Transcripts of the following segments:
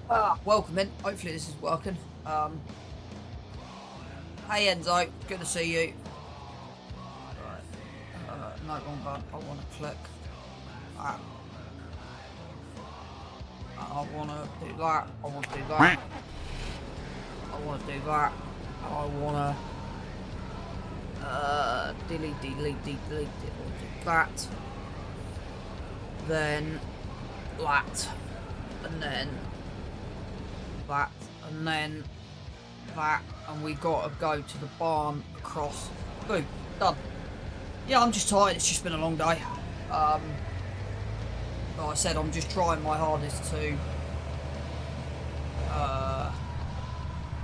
Welcome in. Hopefully this is working. Hey Enzo, good to see you. Right. No, wrong button. I want to click that. I want to do that. I want to do that. I want to do that. I want to delete that. Then that. And then that. And then that. And we got to go to the barn across. Boom. Done. Yeah, I'm just tired. It's just been a long day. Like I said, I'm just trying my hardest to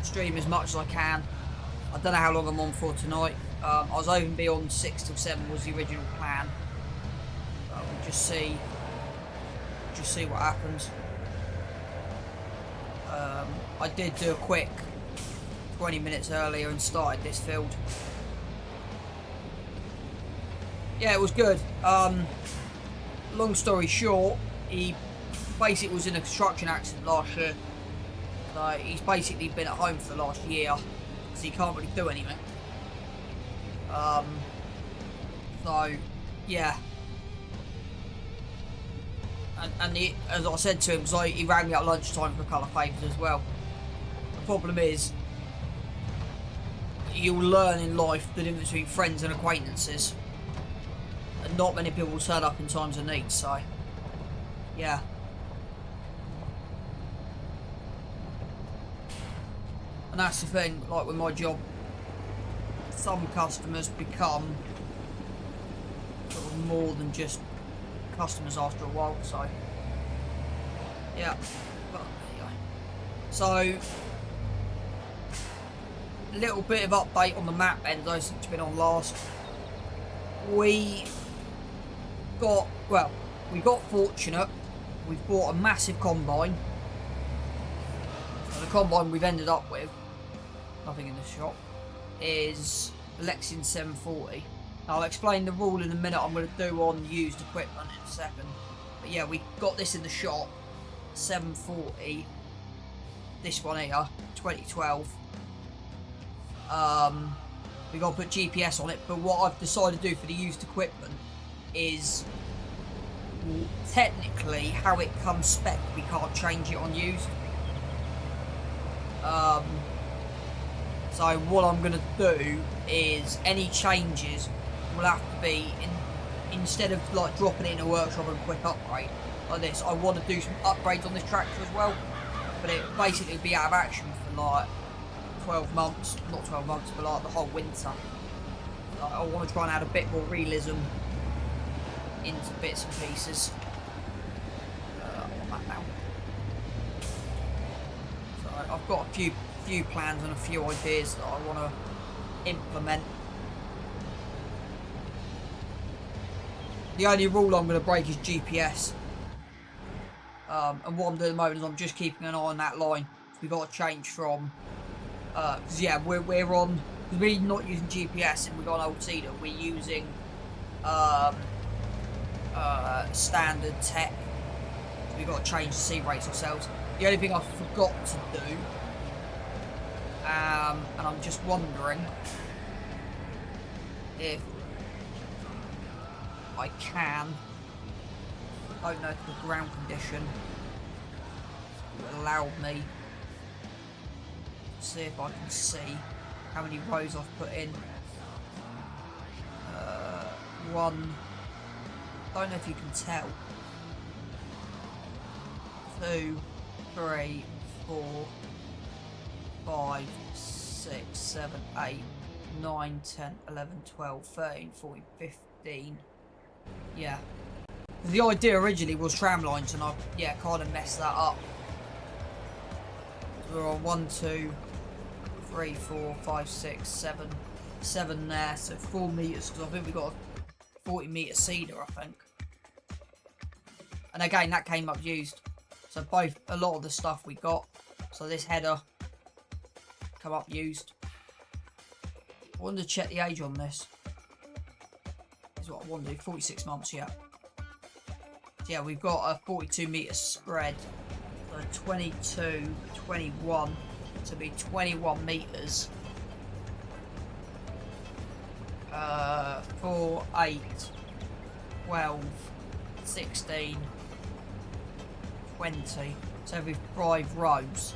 stream as much as I can. I don't know how long I'm on for tonight. I was hoping to be on 6 till 7 was the original plan. We'll just see what happens. I did do a quick 20 minutes earlier and started this field. Yeah, it was good. Long story short, he basically was in a construction accident last year. So he's basically been at home for the last year, so he can't really do anything. So, yeah. And he, as I said to him, so he rang me at lunchtime for a couple of favours as well. The problem is, you'll learn in life the difference between friends and acquaintances. And not many people will turn up in times of need, so yeah. And that's the thing, like with my job, some customers become sort of more than just customers after a while, so yeah. But there you go. So, a little bit of update on the map, Enzo, since you've been on last. We got fortunate. We've bought a massive combine. So the combine we've ended up with, nothing in the shop, is the Lexington 740. I'll explain the rule in a minute. I'm going to do on used equipment in a second. But yeah, we got this in the shop, 740. This one here, 2012. We got to put GPS on it, but what I've decided to do for the used equipment is technically how it comes spec. We can't change it on used. So what I'm going to do is any changes will have to be instead of like dropping it in a workshop and a quick upgrade like this. I want to do some upgrades on this tractor as well, but it basically be out of action for like 12 months, not 12 months, but like the whole winter. I want to try and add a bit more realism into bits and pieces. I want that now. So I've got a few plans and a few ideas that I want to implement. The only rule I'm going to break is GPS. And what I'm doing at the moment is I'm just keeping an eye on that line. We've got to change from because yeah, we're on, because we're not using GPS and we've got an old Cedar, we're using standard tech. So we've got to change the C rates ourselves. The only thing I forgot to do, and I'm just wondering if I can, I don't know if the ground condition will allow me see if I can see how many rows I've put in. One, don't know if you can tell. 2, 3, 4, 5, 6, 7, 8, 9, 10, 11, 12, 13, 14, 15. Yeah. The idea originally was tram lines, and I kind of messed that up. We're on 1, 2, 3, 4, 5, 6, 7 there, so 4 metres, because I think we got a 40 metre Cedar, I think. And again, that came up used. So a lot of the stuff we got, so this header, come up used. I wanted to check the age on this. Is what I want to do, 46 months, yeah. Yeah, we've got a 42 metre spread. So 22, 21 to be 21 metres. 4, 8, 12, 16, 20. So every 5 rows.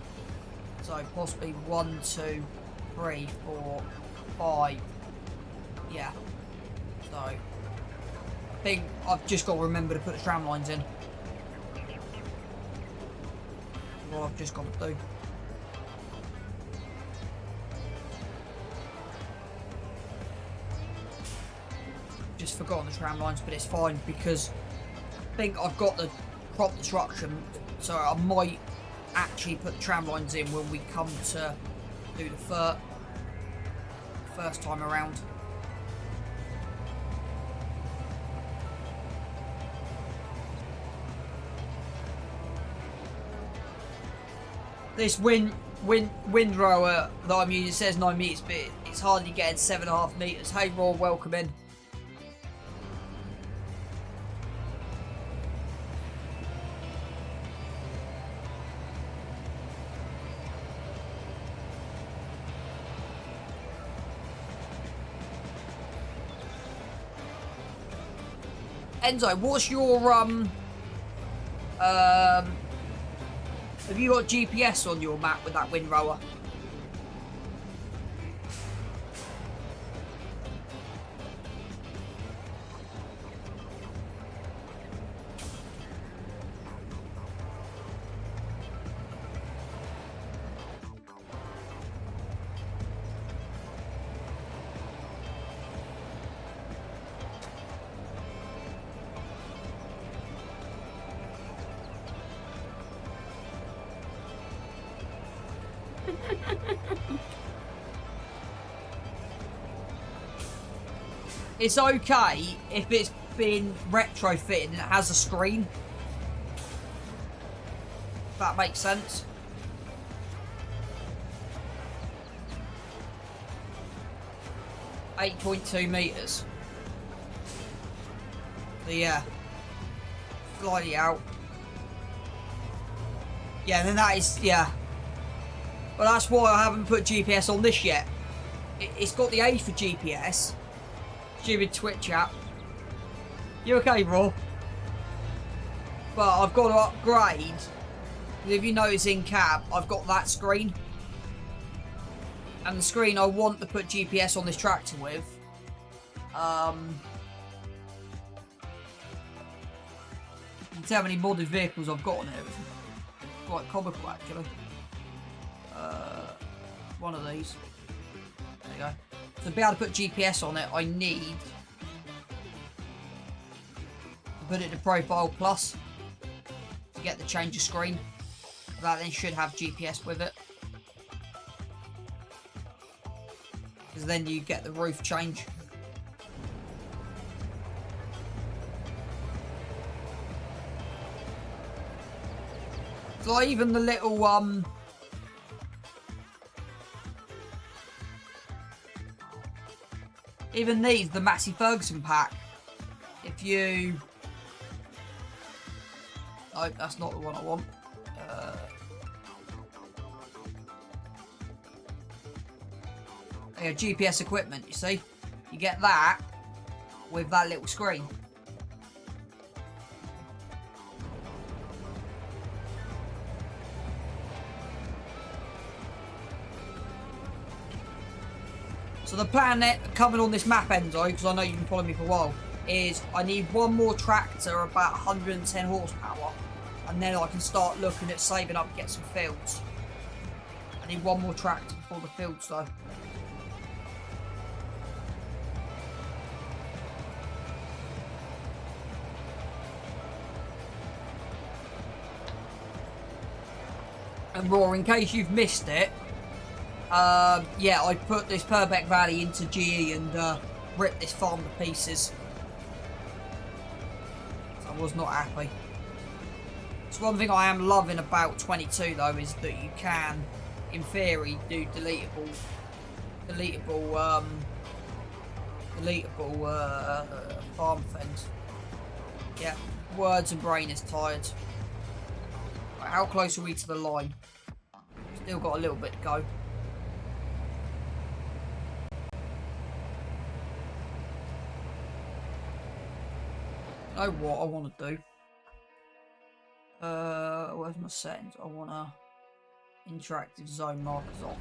So possibly 1, 2, 3, 4, 5. Yeah. So I think I've just got to remember to put the tram lines in. What I've just got to do. Just forgotten the tram lines, but it's fine because I think I've got the crop destruction, so I might actually put the tram lines in when we come to do the first time around. This windrower that I'm using says 9 metres, but it's hardly getting 7.5 metres. Hey Raw, welcome in. Enzo, what's your have you got GPS on your map with that windrower? It's okay if it's been retrofitted and it has a screen. If that makes sense. .2 metres. So yeah. Slightly out. Yeah, then that is, yeah. But that's why I haven't put GPS on this yet. It's got the A for GPS. Stupid Twitch app. You okay, bro? But I've got to upgrade. If you notice in cab, I've got that screen. And the screen I want to put GPS on this tractor with. You can tell how many modded vehicles I've got on here. It's quite comical, actually. One of these. There you go. To be able to put GPS on it, I need to put it to Profile Plus to get the change of screen. That then should have GPS with it. Because then you get the roof change. So like even the little even these, the Massey Ferguson pack, if you... No, that's not the one I want. GPS equipment, you see? You get that with that little screen. So the plan coming on this map, Enzo, because I know you've been following me for a while, is I need one more tractor, about 110 horsepower, and then I can start looking at saving up and get some fields. I need one more tractor before the fields, though. And Raw, in case you've missed it, yeah, I put this Purbeck Valley into GE and ripped this farm to pieces. So I was not happy. So one thing I am loving about 22 though is that you can, in theory, do deletable farm things. Yeah, words and brain is tired. Right, how close are we to the line? Still got a little bit to go. You know what I want to do? Where's my settings? I want to interactive zone markers off.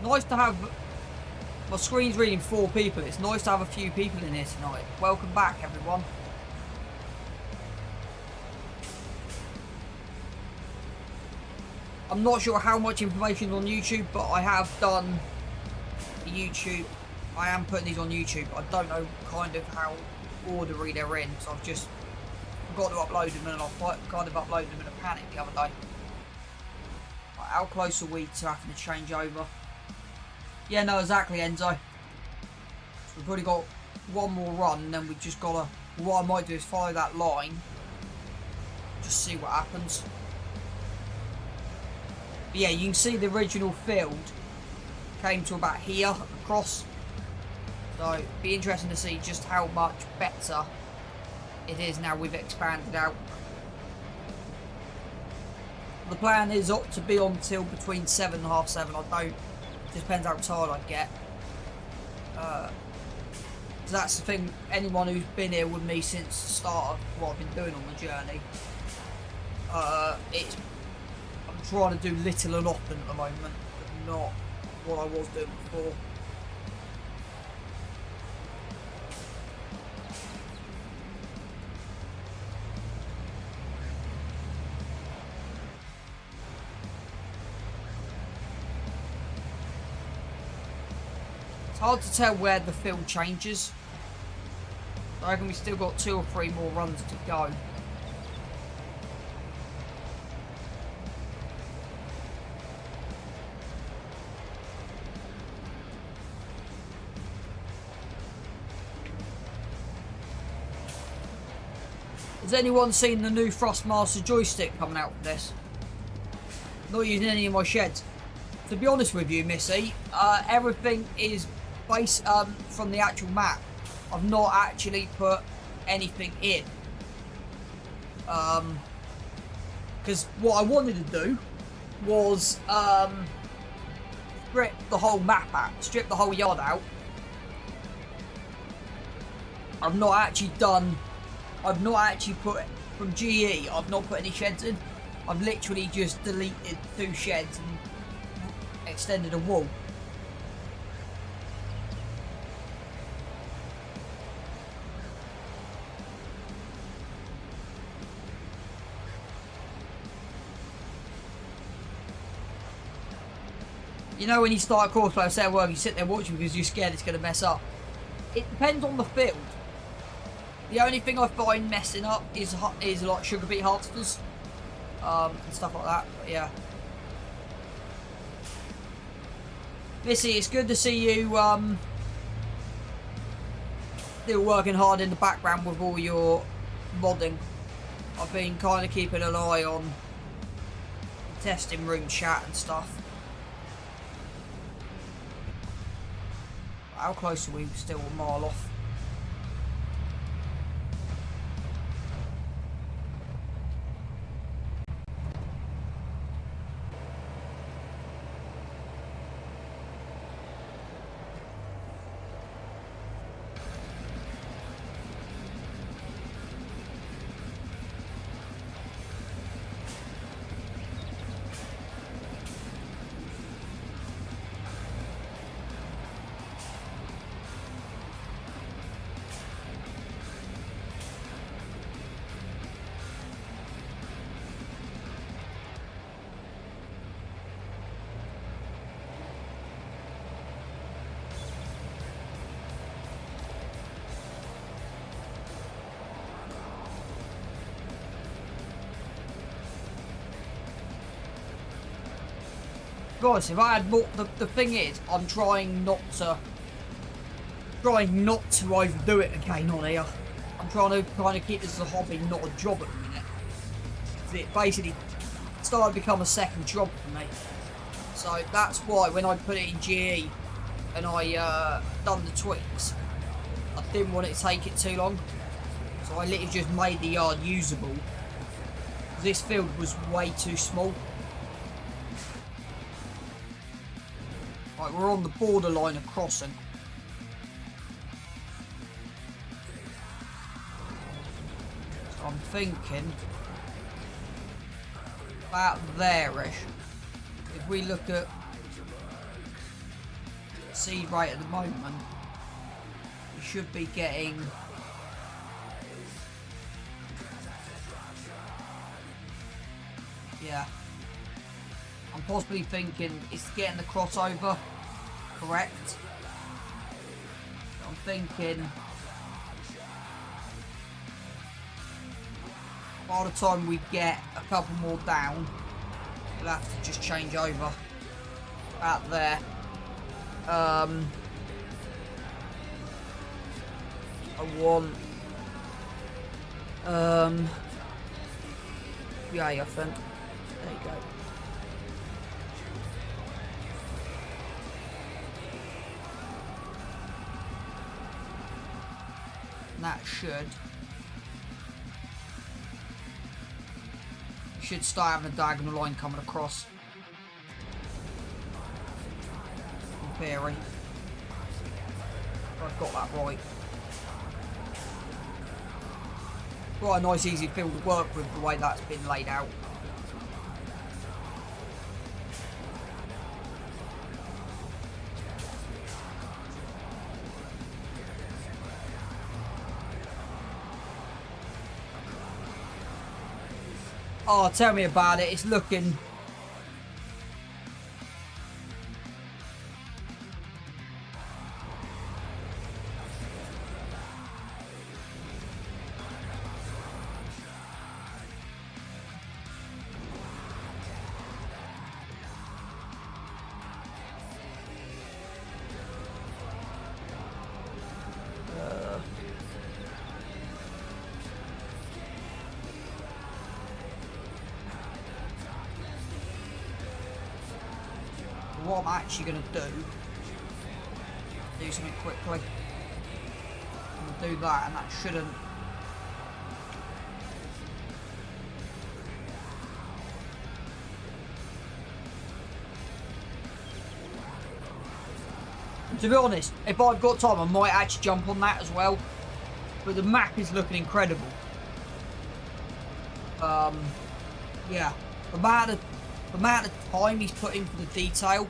Nice to have. My screen's reading 4 people. It's nice to have a few people in here tonight. Welcome back, everyone. I'm not sure how much information is on YouTube, but I have done YouTube. I am putting these on YouTube. I don't know kind of how orderly they're in, so I've just got to upload them, and I've kind of uploaded them in a panic the other day. Right, how close are we to having to change over? Yeah, no, exactly, Enzo. So we've already got one more run, and then we've just got to... What I might do is follow that line. Just see what happens. But yeah, you can see the original field came to about here, across. So, it'd be interesting to see just how much better it is now we've expanded out. The plan is up to be on till between 7 and half 7. I don't... Just depends how tired I get. So that's the thing, anyone who's been here with me since the start of what I've been doing on the journey, I'm trying to do little and often at the moment, but not what I was doing before. It's hard to tell where the field changes. I reckon we've still got 2 or 3 more runs to go. Has anyone seen the new Thrustmaster joystick coming out for this? Not using any of my sheds. To be honest with you, Missy, everything is based from the actual map. I've not actually put anything in. Because what I wanted to do was strip the whole map out, strip the whole yard out. I've not actually put, from GE, I've not put any sheds in. I've literally just deleted 2 sheds and extended a wall. You know when you start a course play, say, well, you sit there watching because you're scared it's going to mess up. It depends on the field. The only thing I find messing up is like sugar beet harvesters and stuff like that. But yeah. Missy, it's good to see you still working hard in the background with all your modding. I've been kind of keeping an eye on the testing room chat and stuff. How close are we? Still a mile off. Guys, if I had more, the thing is, I'm trying not to overdo it again on here. I'm trying to kind of keep this as a hobby, not a job at the minute. It basically started to become a second job for me. So that's why when I put it in GE and I done the tweaks, I didn't want it to take it too long. So I literally just made the yard usable. This field was way too small. Right, we're on the borderline of crossing. So I'm thinking about there-ish. If we look at seed rate at the moment, we should be getting I'm possibly thinking it's getting the crossover correct. I'm thinking by the time we get a couple more down, we'll have to just change over out there. I want yeah, I think. There you go. And that should start having a diagonal line coming across. In theory. I've got that right. Quite a nice easy field to work with the way that's been laid out. Oh, tell me about it. It's looking... what I'm actually going to do something quickly. I'm going to do that, and that shouldn't... To be honest, if I've got time, I might actually jump on that as well. But the map is looking incredible. Yeah. The amount of time he's put in for the detail.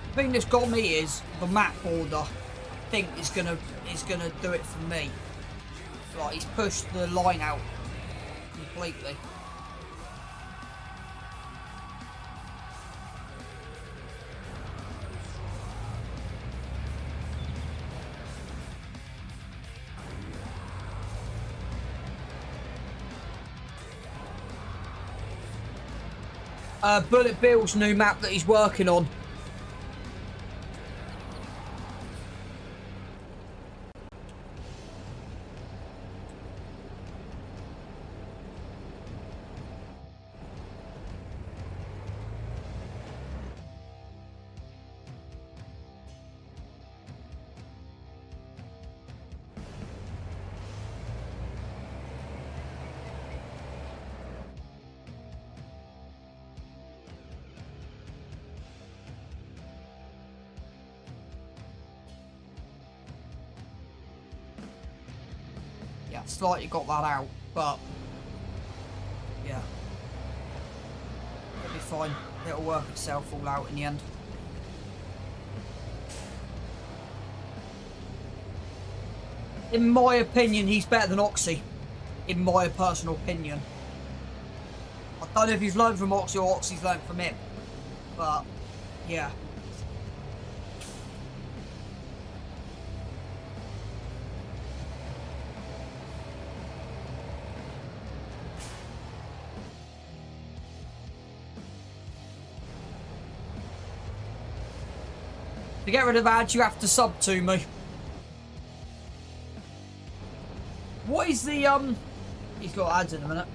The thing that's got me is the map border. I think is gonna do it for me. Like, he's pushed the line out completely. Bullet Bill's new map that he's working on. Yeah, slightly got that out, but yeah, it'll be fine. It'll work itself all out in the end. In my opinion, he's better than Oxy. In my personal opinion. I don't know if he's learned from Oxy or Oxy's learned from him, but yeah. To get rid of ads, you have to sub to me. What is the, he's got ads in a minute.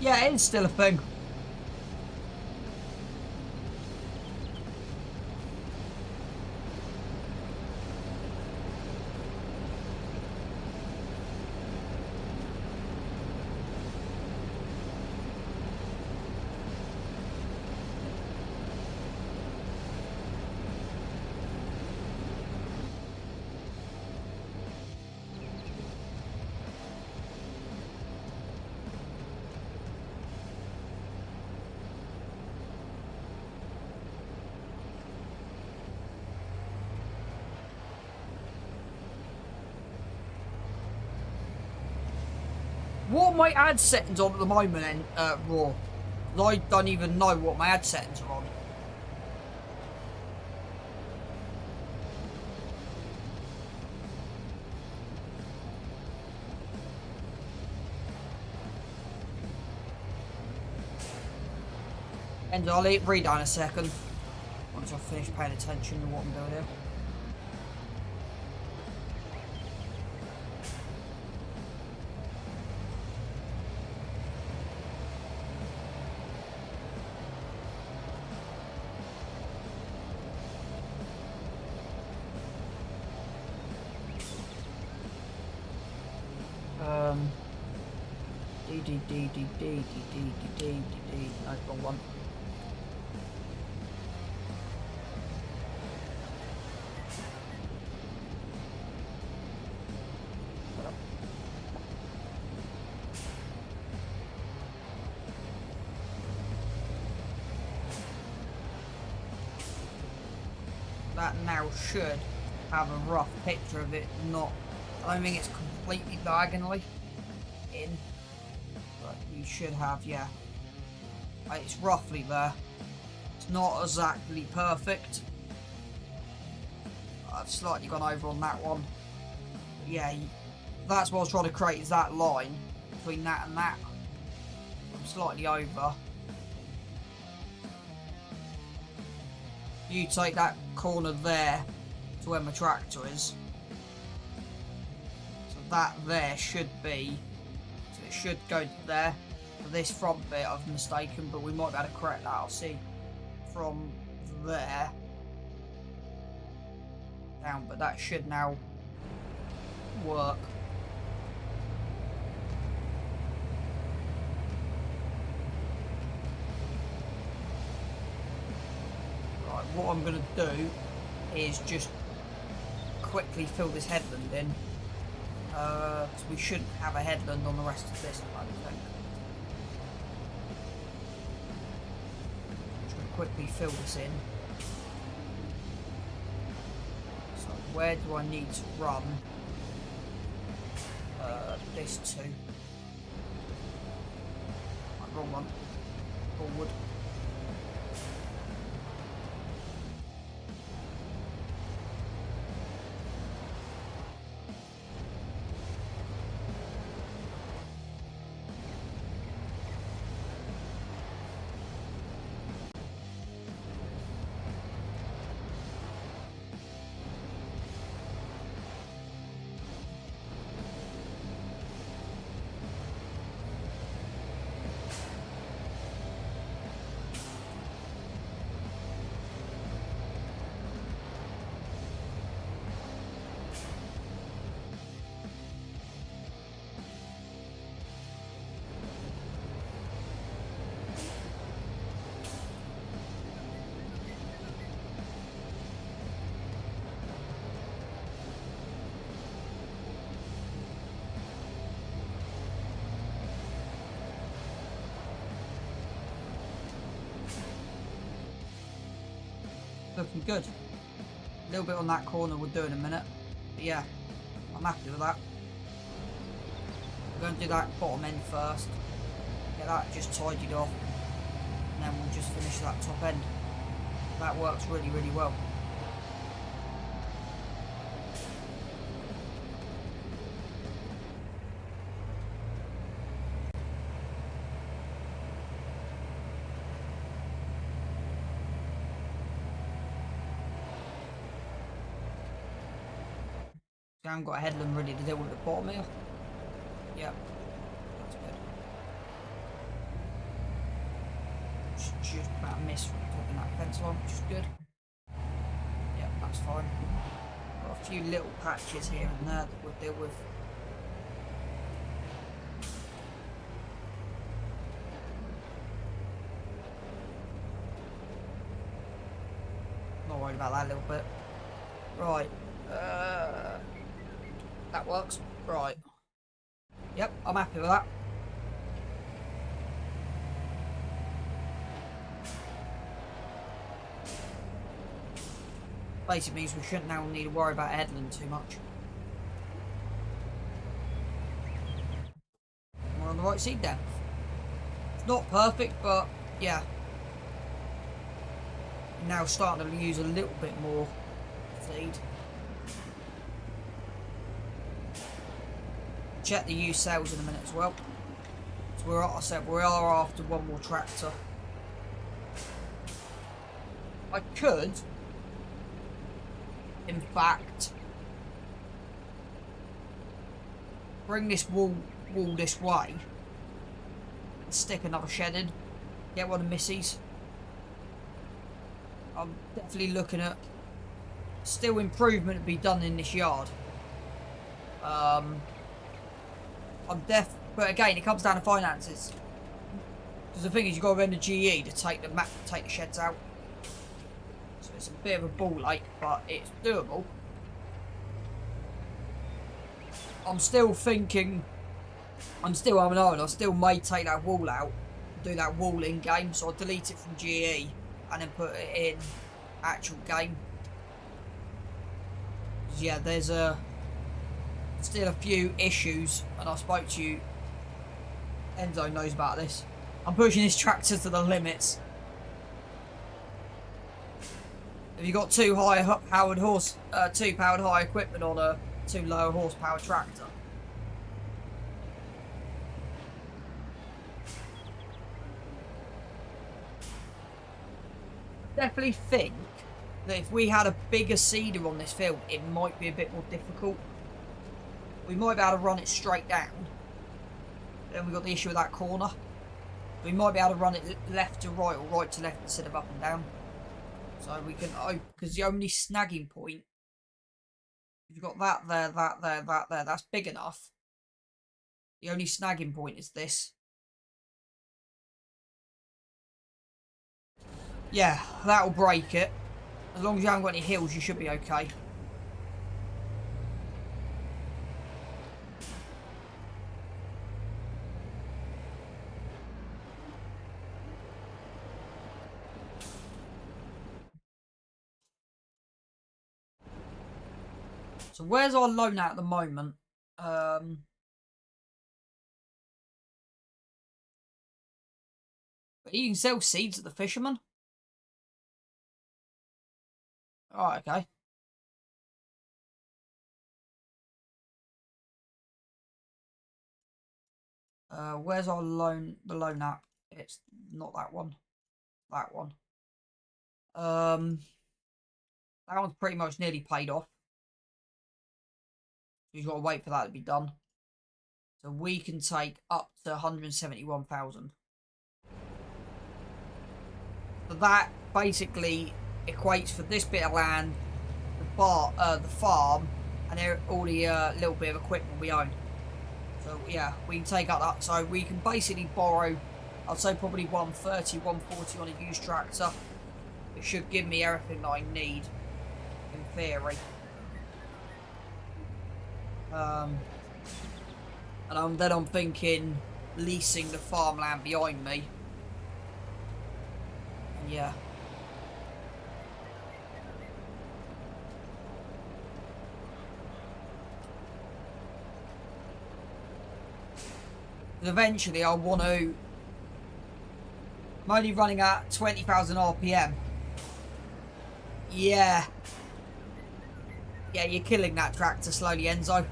Yeah, it is still a thing. What are my ad settings on at the moment, then, Raw? I don't even know what my ad settings are on. And I'll read that in a second. Once I've finished paying attention to what I'm doing here. No, wrong one. That now should have a rough picture of it, not, I don't think it's completely diagonally in, but you should have, yeah. It's roughly there. It's not exactly perfect. I've slightly gone over on that one. But yeah, that's what I was trying to create, is that line between that and that. I'm slightly over. You take that corner there to where my tractor is. So that there should be, so it should go there. This front bit I've mistaken, but we might be able to correct that. I'll see from there down, but that should now work. Right, what I'm going to do is just quickly fill this headland in, because we shouldn't have a headland on the rest of this, I don't think. Quickly fill this in. So where do I need to run this to? Wrong one. Forward. Looking good. A little bit on that corner we'll do in a minute. But yeah, I'm happy with that. We're going to do that bottom end first. Get that just tidied off. And then we'll just finish that top end. That works really, really well. I haven't got a headland ready to deal with the bottom here. Yep, that's good. just about missed from taking that fence line, which is good. Yeah, that's fine. Got a few little patches here and there that we'll deal with. Not worried about that a little bit. Right. That works. Right. Yep, I'm happy with that. Basically means we shouldn't now need to worry about headland too much. We're on the right seed depth. It's not perfect, but yeah. Now starting to use a little bit more seed. Check the used sales in a minute as well. So we're, like I said, we are after one more tractor. I could, in fact, bring this wall this way and stick another shed in. Get one of Missy's. I'm definitely looking at still improvement to be done in this yard. But again, it comes down to finances. Because the thing is, you've got to rent a GE to take the sheds out. So it's a bit of a ball ache, but it's doable. I'm still thinking, I still may take that wall out, do that wall in game, so I'll delete it from GE and then put it in actual game. Yeah, there's still a few issues, and I spoke to you. Enzo knows about this. I'm pushing this tractor to the limits. Have you got two powered high equipment on a 2 lower horsepower tractor? Definitely think that if we had a bigger seeder on this field, it might be a bit more difficult. We might be able to run it straight down. Then we've got the issue with that corner. We might be able to run it left to right or right to left instead of up and down. So we can, because the only snagging point, if you've got that there, that's big enough. The only snagging point is this. Yeah, that'll break it. As long as you haven't got any hills, you should be okay. So where's our loan at the moment? You can sell seeds at the fisherman. Oh, okay. Where's our loan? The loan at? It's not that one. That one. That one's pretty much nearly paid off. You've got to wait for that to be done. So we can take up to 171,000. So that basically equates for this bit of land, the farm, and all the little bit of equipment we own. So yeah, we can take up that. So we can basically borrow, I'd say probably 130, 140 on a used tractor. It should give me everything that I need, in theory. And then I'm thinking leasing the farmland behind me. And yeah. And eventually I want to... I'm only running at 20,000 RPM. Yeah. Yeah, you're killing that tractor slowly, Enzo.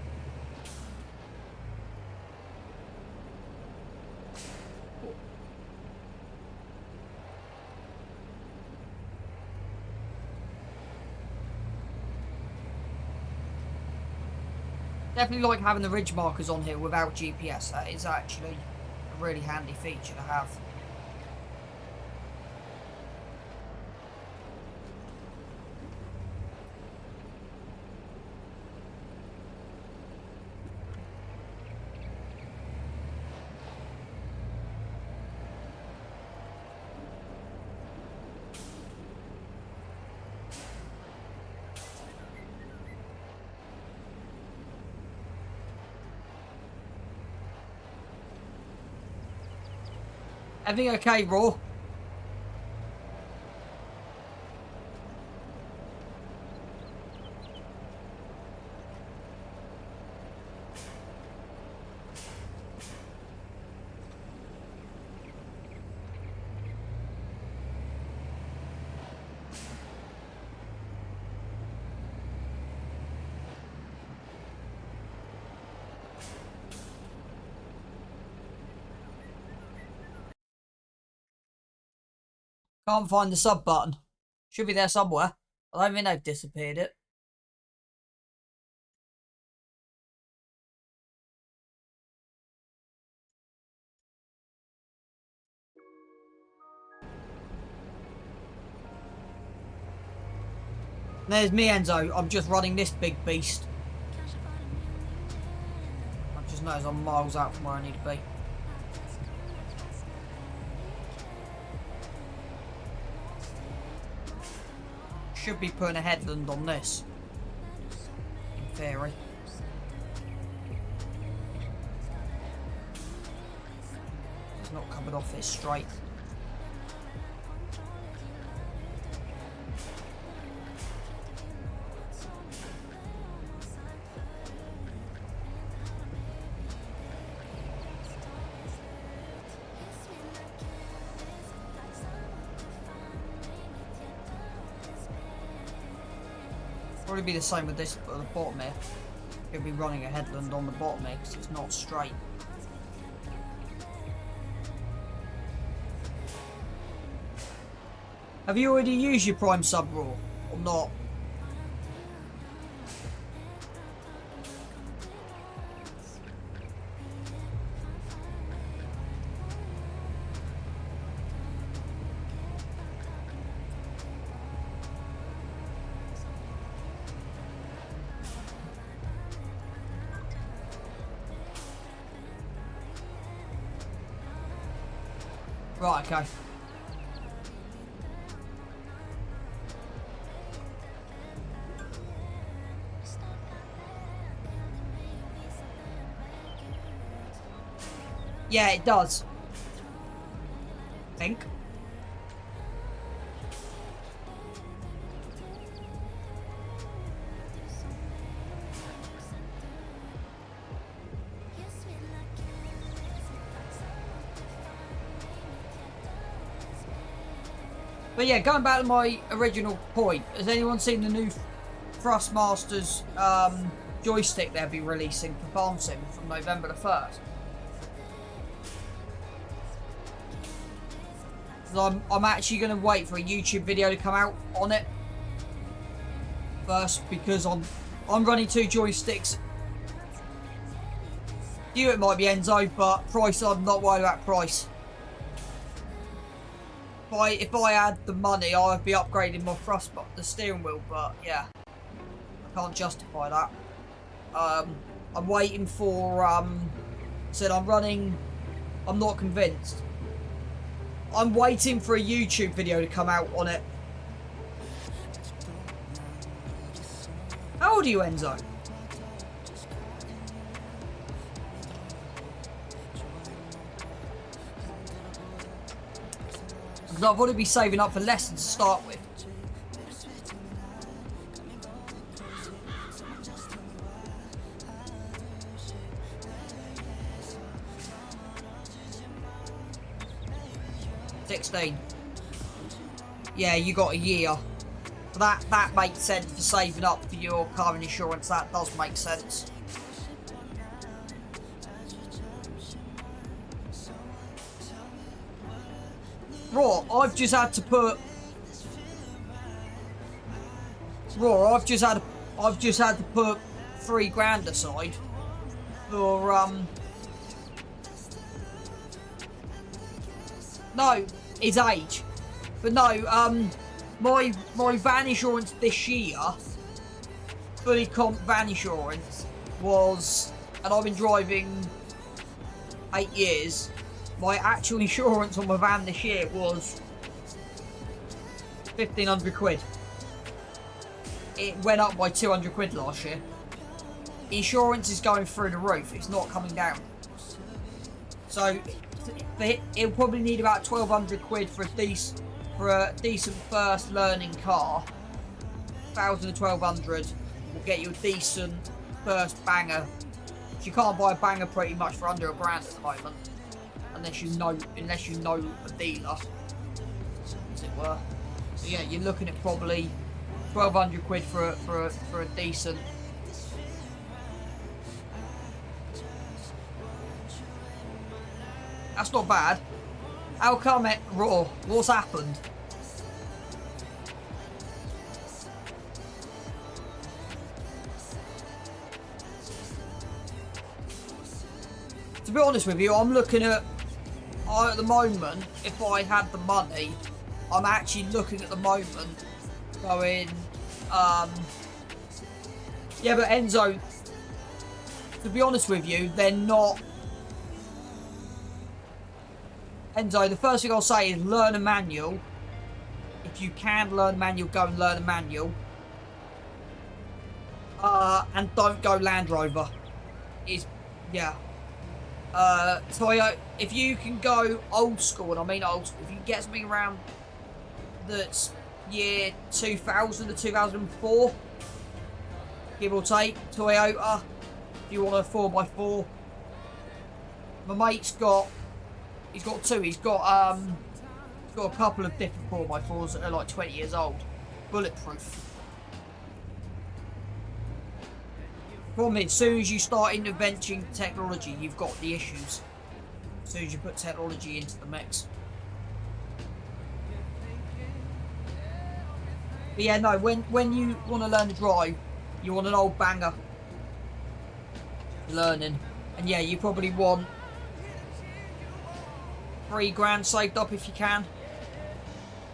Definitely like having the ridge markers on here without GPS. That is actually a really handy feature to have. Everything okay, Raw? Can't find the sub button. Should be there somewhere. I don't think they've disappeared it. There's me, Enzo. I'm just running this big beast. I just noticed I'm miles out from where I need to be. Should be putting a headland on this. In theory. It's not coming off this straight. Probably be the same with this at the bottom here. It'll be running a headland on the bottom here because it's not straight. Have you already used your prime sub raw or not? Right, okay. Yeah, it does. I think. But yeah, going back to my original point, has anyone seen the new Thrustmasters joystick they'll be releasing for Farm Sim from November the 1st? I'm actually going to wait for a YouTube video to come out on it first because I'm running two joysticks. You, it might be Enzo, but price, I'm not worried about price. If I had the money, I would be upgrading my the steering wheel, but yeah, I can't justify that. I'm waiting for, said I'm not convinced. I'm waiting for a YouTube video to come out on it. How old are you, Enzo? Because I've got to be saving up for lessons to start with. Yeah, you got a year. That makes sense for saving up for your car insurance. That does make sense. Raw, I've just had to put $3 grand aside for no, his age. But no, my van insurance this year, fully comp van insurance was, and I've been driving 8 years. My actual insurance on my van this year was 1,500 quid. It went up by 200 quid last year. Insurance is going through the roof. It's not coming down. So It'll probably need about 1,200 quid for a decent first learning car. 1,000 to 1,200 will get you a decent first banger. You can't buy a banger pretty much for under £1,000 at the moment, unless you know a dealer, as it were. So yeah, you're looking at probably 1,200 quid for a decent. That's not bad. How come it raw? What's happened? To be honest with you, I'm looking at the moment, if I had the money, I'm actually looking at the moment going, yeah, but Enzo, to be honest with you, they're not. Enzo, the first thing I'll say is learn a manual. If you can learn a manual, go and learn a manual. And don't go Land Rover. Yeah. Toyota, if you can go old school, and I mean old school, if you can get something around that's year 2000 to 2004, give or take, Toyota, if you want a 4x4. My mate's he's got two. He's got a couple of different 4x4s that are like 20 years old, bulletproof. Problem is, as soon as you start interventing technology, you've got the issues. As soon as you put technology into the mix. But yeah, no, when you want to learn to drive, you want an old banger. Learning. And yeah, you probably want £3,000 saved up if you can.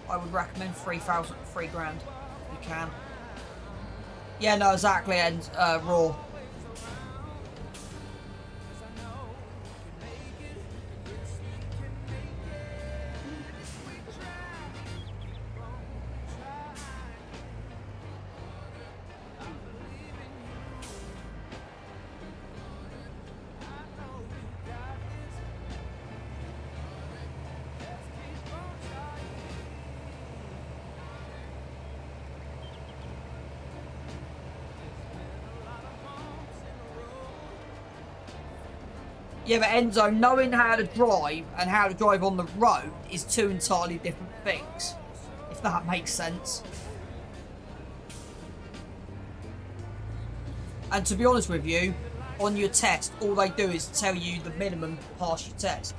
I would recommend £3,000, £3,000 if you can. Yeah, no, exactly, and raw. Yeah, but Enzo, knowing how to drive and how to drive on the road is two entirely different things, if that makes sense. And to be honest with you, on your test, all they do is tell you the minimum to pass your test.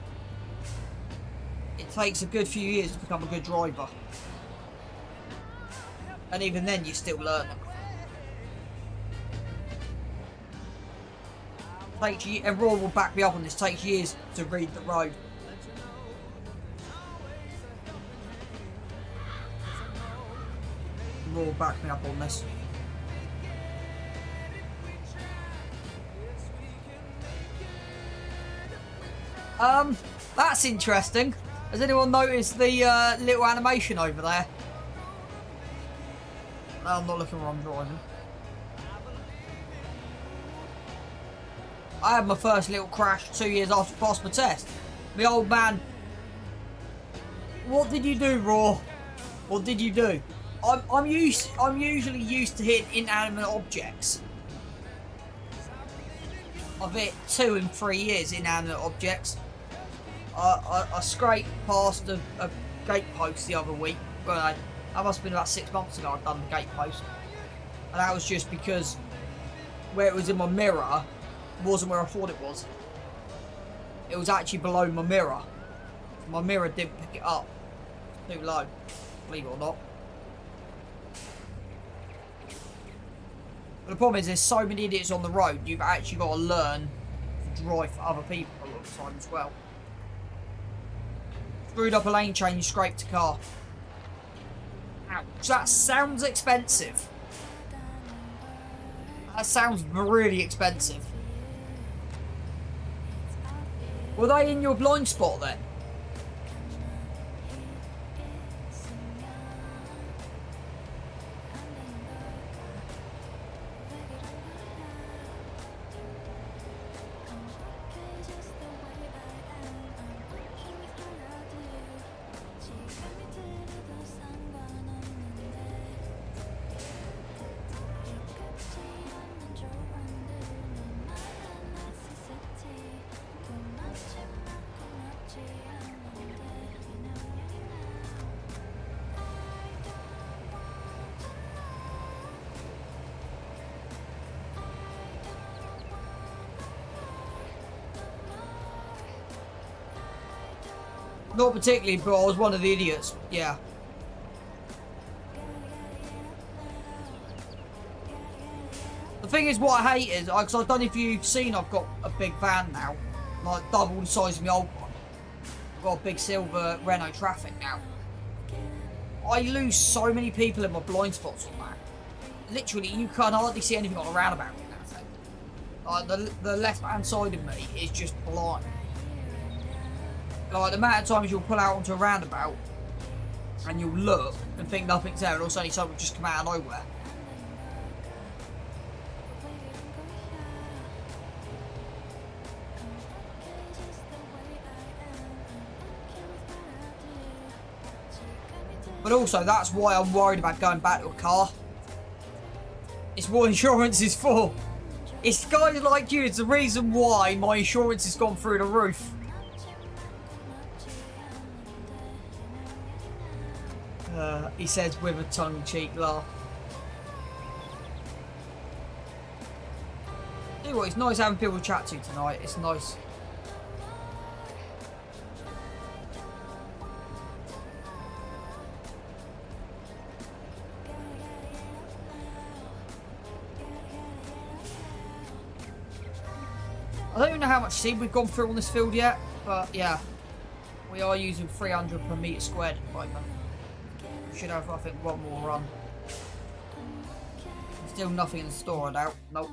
It takes a good few years to become a good driver. And even then, you're still learning. And Raw will back me up on this, takes years to read the road. Raw will back me up on this. That's interesting. Has anyone noticed the little animation over there? No, I'm not looking where I'm driving. I had my first little crash 2 years after I passed my test. The old man. What did you do, Raw? What did you do? I'm usually used to hitting inanimate objects. I've hit 2 and 3 years inanimate objects. I scraped past a gate post the other week. Well, that must have been about 6 months ago I'd done the gate post. And that was just because where it was in my mirror wasn't where I thought it was. It was actually below my mirror. My mirror didn't pick it up. Too low, believe it or not. But the problem is there's so many idiots on the road, you've actually got to learn to drive for other people a lot of the time as well. Screwed up a lane change, scraped a car. Ouch, that sounds expensive. That sounds really expensive. Were they in your blind spot then? Not particularly, but I was one of the idiots. Yeah. The thing is, what I hate is, because I don't know if you've seen, I've got a big van now. Like, double the size of my old one. I've got a big silver Renault Traffic now. I lose so many people in my blind spots on that. Literally, you can't hardly see anything on a roundabout in that thing. Like, the left-hand side of me is just blind. Like, the amount of times you'll pull out onto a roundabout and you'll look and think nothing's there, and all of a sudden something will just come out of nowhere. But also, that's why I'm worried about going back to a car. It's what insurance is for. It's guys like you, it's the reason why my insurance has gone through the roof. He says with a tongue-in-cheek laugh. Tell you what, it's nice having people to chat to tonight. It's nice. I don't even know how much seed we've gone through on this field yet, but yeah, we are using 300 per metre squared at the moment. We should have, I think, one more run. Still nothing in the store, I doubt. Nope.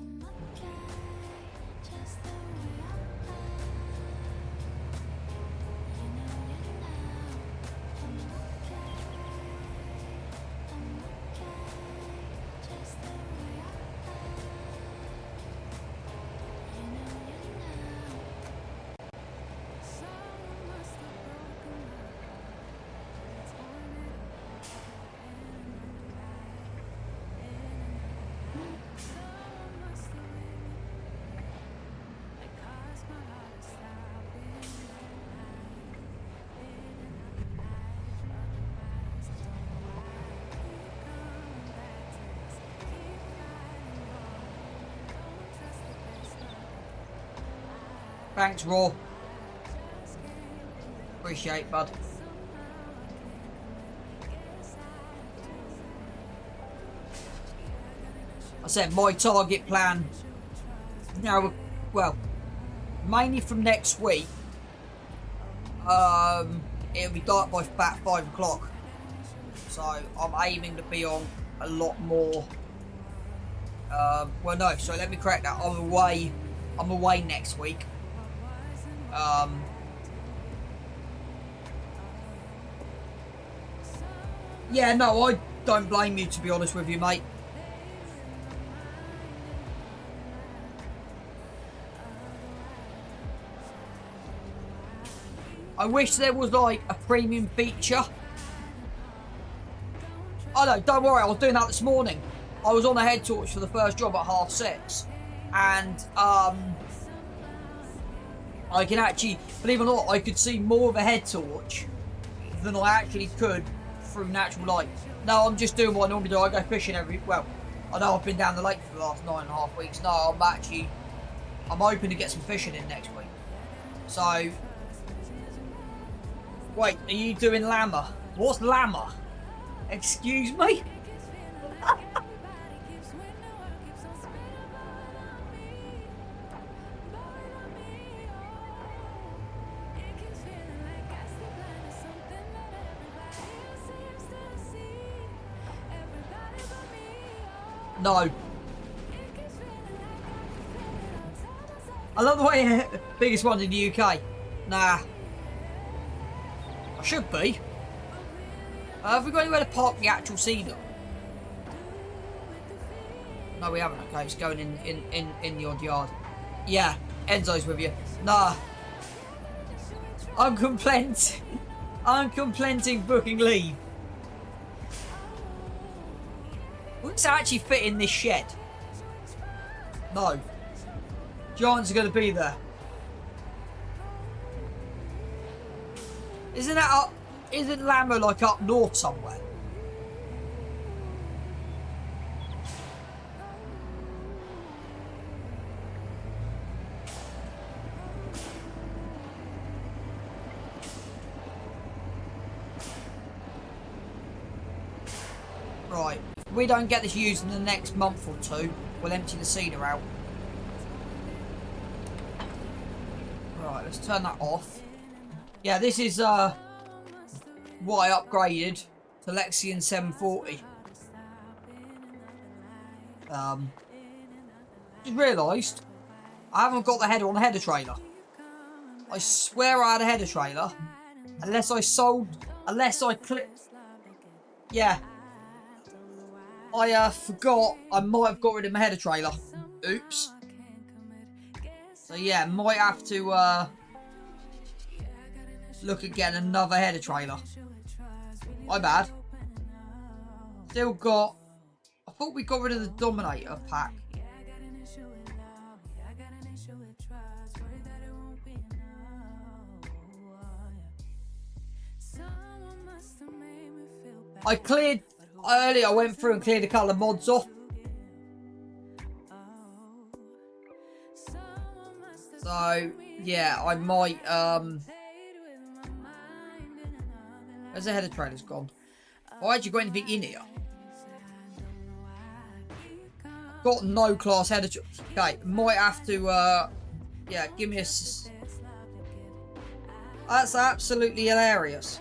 Thanks, Raw. Appreciate, bud. I said my target plan now, well, mainly from next week. It'll be dark by about 5 o'clock. So I'm aiming to be on a lot more. Well, no. So let me correct that. I'm away next week. Yeah, no, I don't blame you, to be honest with you, mate. I wish there was like a premium feature. Oh no, don't worry, I was doing that this morning. I was on a head torch for the first job at 6:30, and I can actually, believe it or not, I could see more of a head torch than I actually could through natural light. No, I'm just doing what I normally do. I go fishing well, I know I've been down the lake for the last 9.5 weeks. No, I'm hoping to get some fishing in next week. So, wait, are you doing lammer? What's lammer? Excuse me? No. I love the way biggest one in the UK. Nah. I should be. Have we got anywhere to park the actual Cedar? No, we haven't. Okay, it's going in the odd yard. Yeah, Enzo's with you. Nah. I'm completing booking leave. Will this actually fit in this shed? No. Giants are going to be there. Isn't that up? Isn't Lambo like up north somewhere? Right, if we don't get this used in the next month or two, we'll empty the seeder out. Right, let's turn that off. Yeah, this is what I upgraded to Lexion 740. Just realised I haven't got the header on the header trailer. I swear I had a header trailer. Unless I clicked. Yeah. I forgot I might have got rid of my header trailer. Oops. So yeah, might have to look at getting another header trailer. My bad. Still got... I thought we got rid of the Dominator pack. I cleared... Earlier I went through and cleared a couple of mods off. So, yeah, I might... Where's the header trailer's gone? Why had you got anything in here? Got no class header. Okay, might have to, yeah, give me a... That's absolutely hilarious.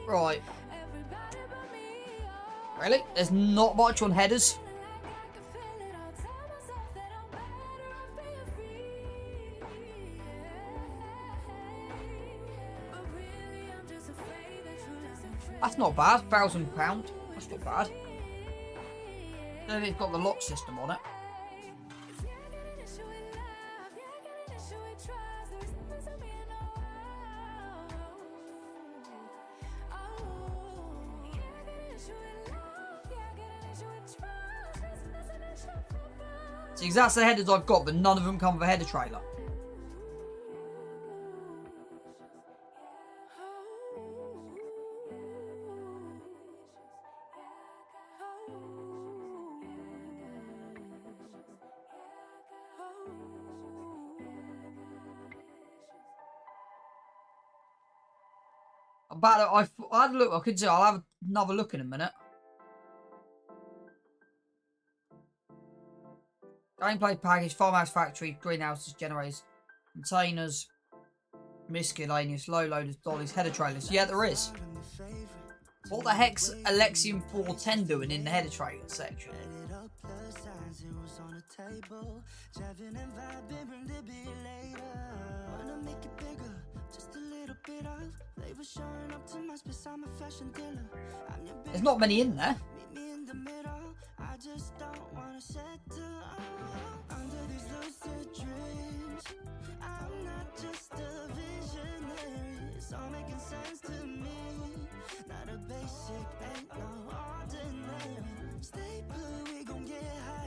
Right. Really? There's not much on headers? That's not bad. £1,000. That's not bad. And it's got the lock system on it. See, that's the headers I've got, but none of them come with a header trailer. I had a look. I could say I'll have another look in a minute. Gameplay package, farmhouse factory, greenhouses, generators, containers, miscellaneous, low loaders, dollies, header trailers. Yeah, there is. What the heck's Alexium 410 doing in the header trailer section? There's not many in there.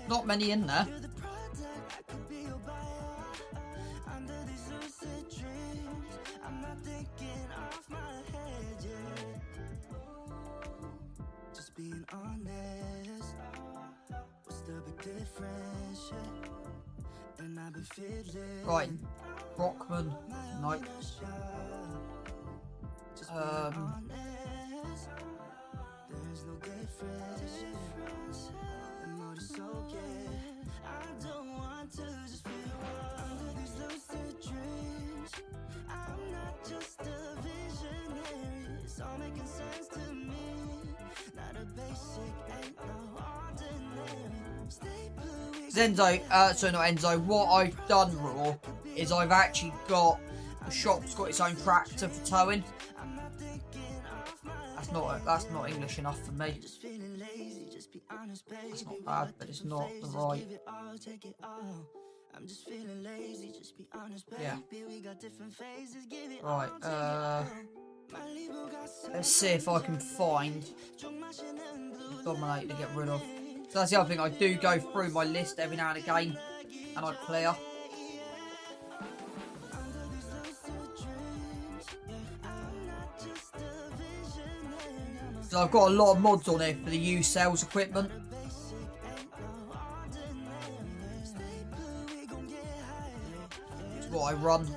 Not many in there. Being honest, what's the big difference? And I've been feeling right, Brockman, nope. There's no difference. And more is okay. I don't want to just feel under these lucid dreams. I'm not just a visionary. It's all making sense to me. Zenzo, so not Enzo, what I've done, Raw, is I've actually got, the shop's got its own tractor for towing. That's not English enough for me. That's not bad, but it's not the right. I'm just feeling lazy, just be honest, baby. Yeah. We got different phases, give it Right, all to you. let's see if I can find Dominator to get rid of. So that's the other thing, I do go through my list every now and again, and I clear. So I've got a lot of mods on here for the used sales equipment. It's what I run.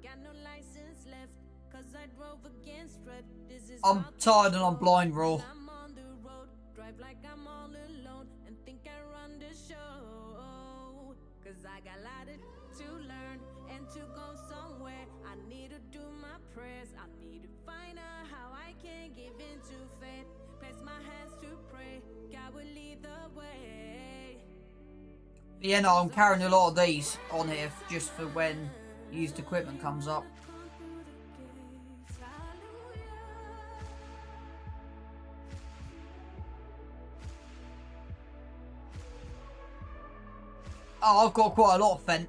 Got no license left, 'cause I drove against red. I'm tired and I'm blind, raw. I'm on the road, drive like I'm all alone, and think I run the show. 'Cause I got a lot to learn and to go somewhere. I need to do my prayers. I need to find out how I can give into faith. Place my hands to pray. God will lead the way. Yeah, no, I'm carrying a lot of these on here just for when used equipment comes up. Oh, I've got quite a lot of Fent.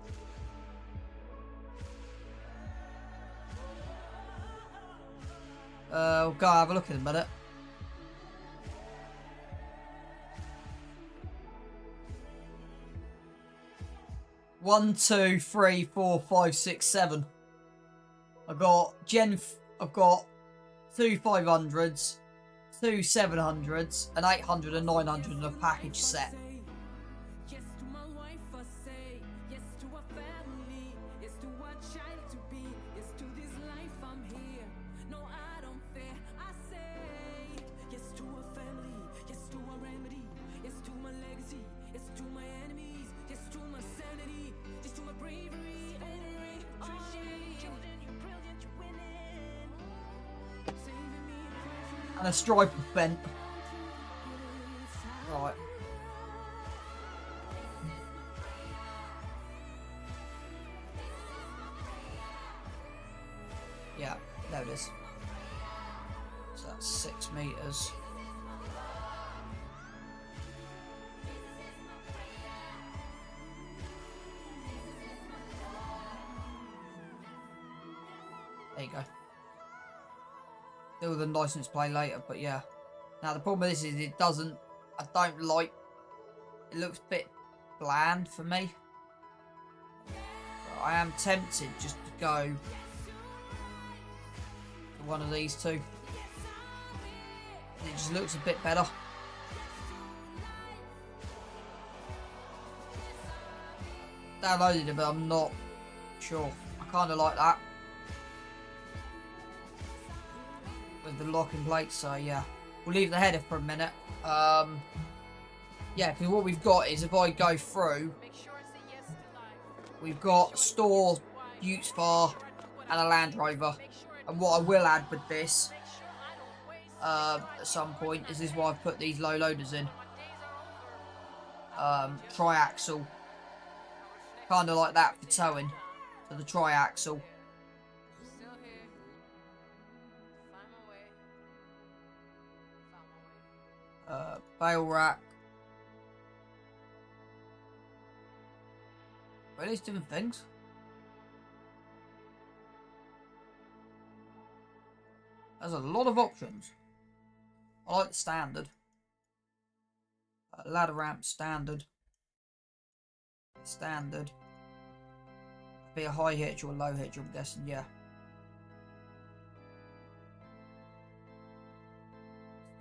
We'll go have a look in a minute. One, two, three, 4, 5, 6, 7. I've got I've got 2 500s, 2 700s, an 800 and 900 in a package set. And a stripe of Fent. Right. Yeah, there it is. So that's 6 meters. There you go. Deal with the license plate later, but yeah. Now the problem with this is it doesn't, I don't like, it looks a bit bland for me. But I am tempted just to go for one of these two. It just looks a bit better. Downloaded it, but I'm not sure. I kind of like that. With the locking plate, so yeah. We'll leave the header for a minute. Yeah, because what we've got is if I go through, we've got store, Utes Far, and a Land Rover. And what I will add with this, at some point, is why I've put these low loaders in. Triaxle. Kind of like that for towing. So the triaxle. Bale rack. Are these different things? There's a lot of options. I like the standard. Ladder ramp, standard. Standard. Be a high hitch or a low hitch, I'm guessing, yeah.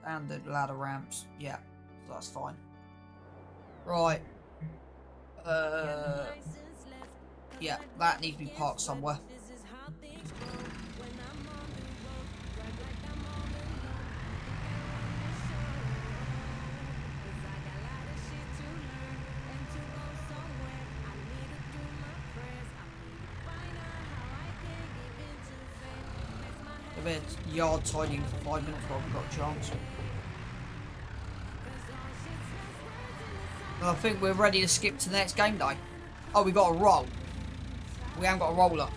Standard ladder ramps, yeah, so that's fine. Right. Yeah, that needs to be parked somewhere. Give it yard tidying for 5 minutes while we've got a chance. And I think we're ready to skip to the next game day. Oh, we got a roll. We haven't got a roller.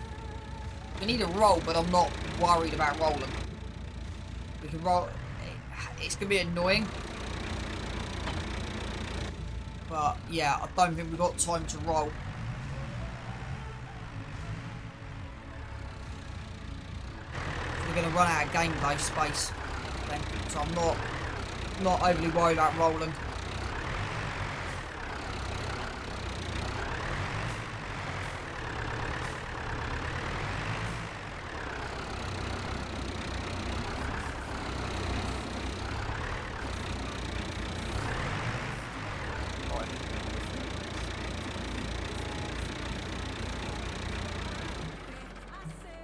We need a roll, but I'm not worried about rolling. We can roll. It's going to be annoying. But yeah, I don't think we've got time to roll. We're going to run out of game day space. Then, so I'm not overly worried about rolling.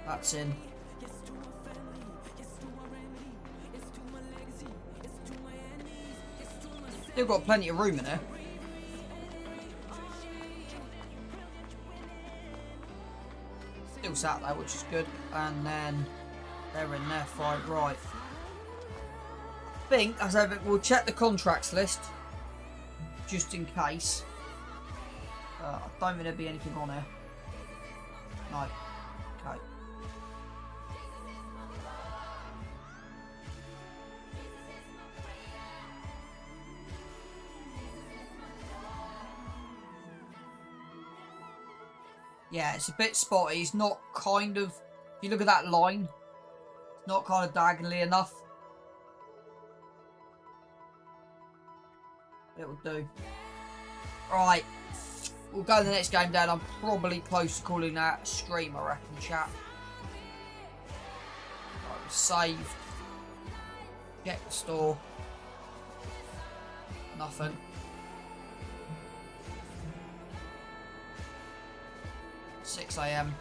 That's in. Still got plenty of room in there. Still sat there, which is good. And then they're in there fine. Right. I think, as ever, we'll check the contracts list just in case. I don't think there'll be anything on there. No. Okay. Yeah, it's a bit spotty. It's not kind of... If you look at that line, it's not kind of diagonally enough. It will do. Right. We'll go to the next game down. I'm probably close to calling that a stream, I reckon, chat. Right, save. Check the store. Nothing. $6 AM.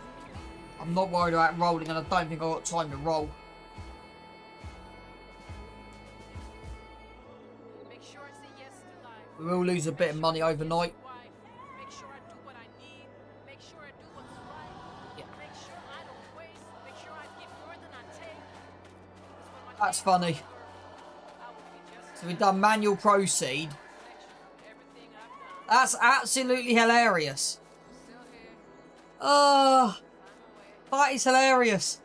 I'm not worried about rolling, and I don't think I've got time to roll. Make sure I say yes to life. We will lose a bit of money overnight. Make sure I do what I need. Make sure I do what's right. Yeah. Make sure I don't waste. Make sure I give more than I take. That's funny. So we've done manual proceed. That's absolutely hilarious. Oh, that is hilarious.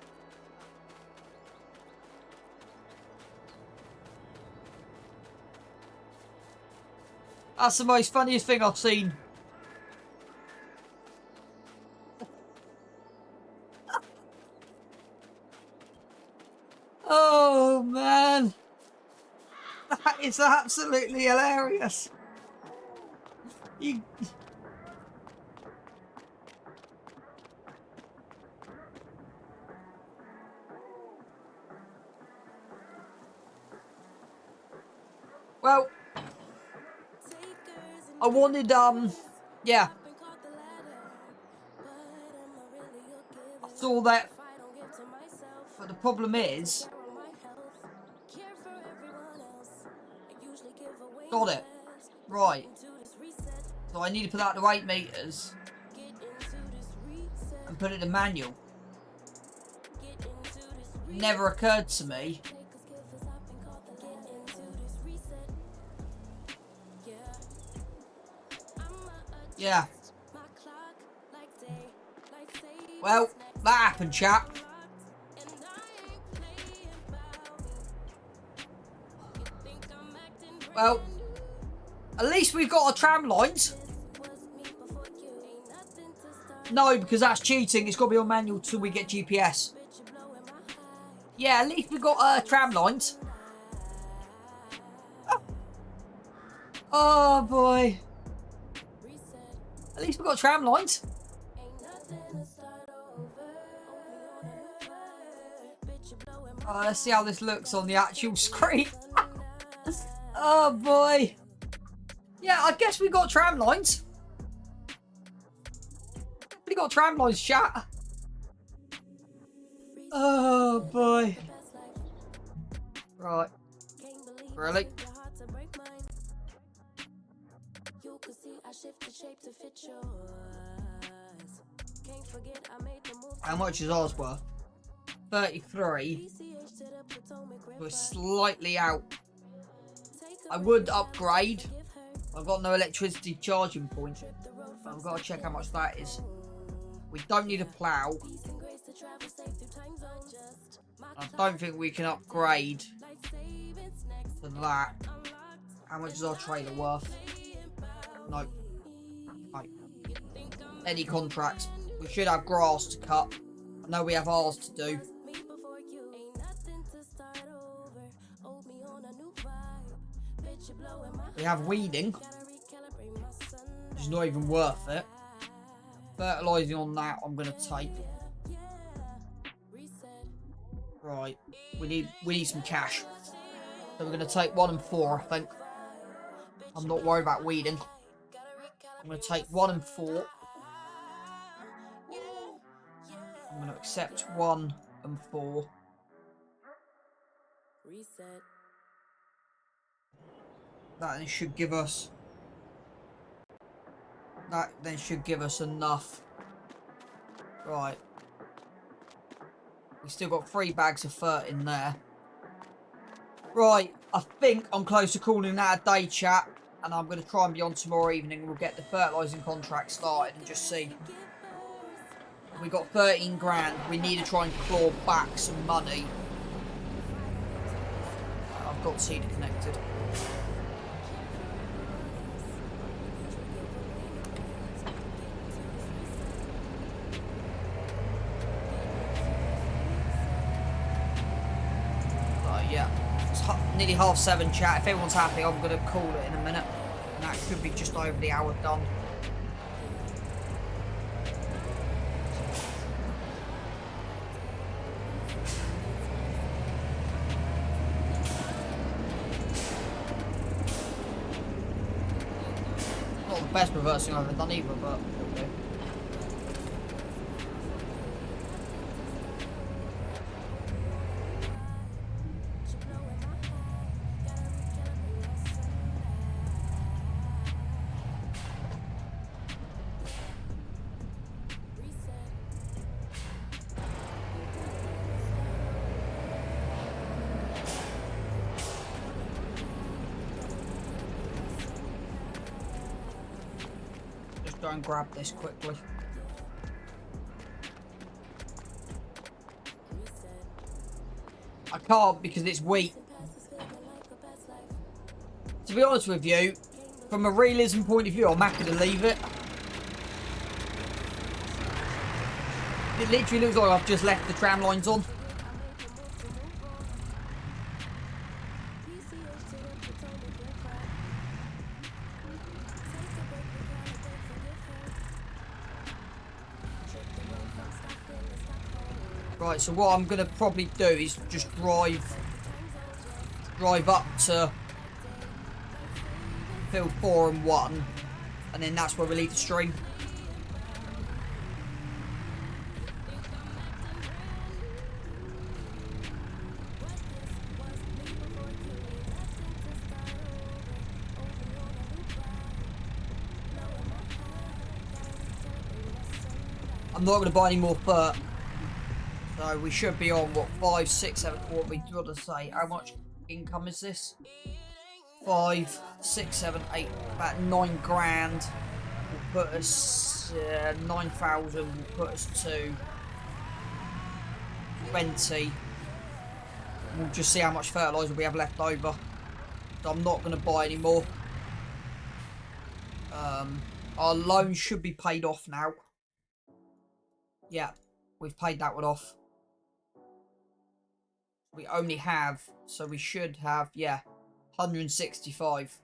That's the most funniest thing I've seen. Oh, man. That is absolutely hilarious. You... Well, I wanted, yeah. I saw that, but the problem is, got it, right, so I need to put that to 8 meters, and put it in manual. Never occurred to me. Yeah. Well, that happened, chap. Well, at least we've got our tram lines. No, because that's cheating. It's got to be on manual till we get GPS. Yeah, at least we've got tram lines. Oh, boy. At least we've got tram lines. Let's see how this looks on the actual screen. Oh boy. Yeah, I guess we got tram lines. We got tram lines, chat. Oh boy. Right. Really? How much is ours worth? 33. We're slightly out. I would upgrade. I've got no electricity charging point. I've got to check how much that is. We don't need a plough. I don't think we can upgrade to that. How much is our trailer worth? No. No. Any contracts? We should have grass to cut. I know we have ours to do. We have weeding, which is not even worth it. Fertilising on that, I'm going to take. Right, we need some cash. So we're going to take 1 and 4, I think. I'm not worried about weeding. I'm going to take 1 and 4. I'm going to accept 1 and 4. That then should give us. That then should give us enough. Right. We still got 3 bags of fert in there. Right, I think I'm close to calling that a day, chat. And I'm going to try and be on tomorrow evening. We'll get the fertilising contract started and just see. We got 13 grand. We need to try and claw back some money. I've got seed connected. Yeah, it's nearly 7:30, chat. If everyone's happy, I'm going to call it in a minute. And that should be just over the hour done. Not the best reversing I've ever done either, but okay. Go and grab this quickly. I can't because it's wheat. To be honest with you, from a realism point of view, I'm happy to leave it. It literally looks like I've just left the tram lines on. Right, so what I'm going to probably do is just drive up to field 4 and 1, and then that's where we leave the stream. I'm not going to buy any more fert. So we should be on, what, 5, 6, 7, what we got to say. How much income is this? 5, 6, 7, 8, about 9 grand. Will put us, 9,000 will put us to 20. We'll just see how much fertiliser we have left over. So I'm not going to buy any more. Our loan should be paid off now. Yeah, we've paid that one off. We only have, so we should have, yeah, 165.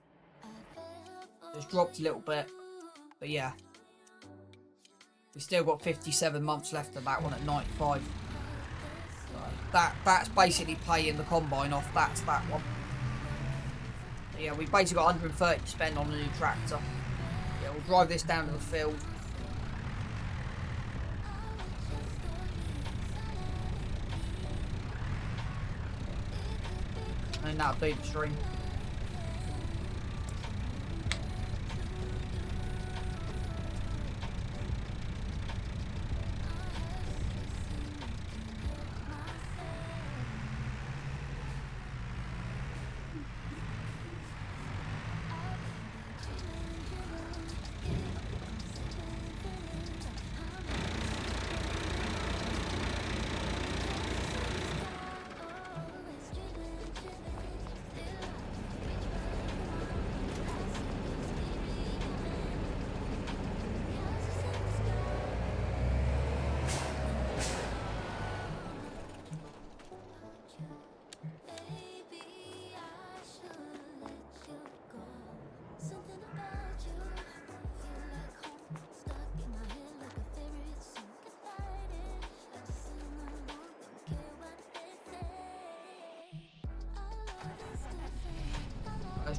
It's dropped a little bit, but yeah. We still got 57 months left of that one at 95. So that's basically paying the combine off. That's that one. So yeah, we've basically got 130 to spend on a new tractor. Yeah, we'll drive this down to the field. And that'll do the stream.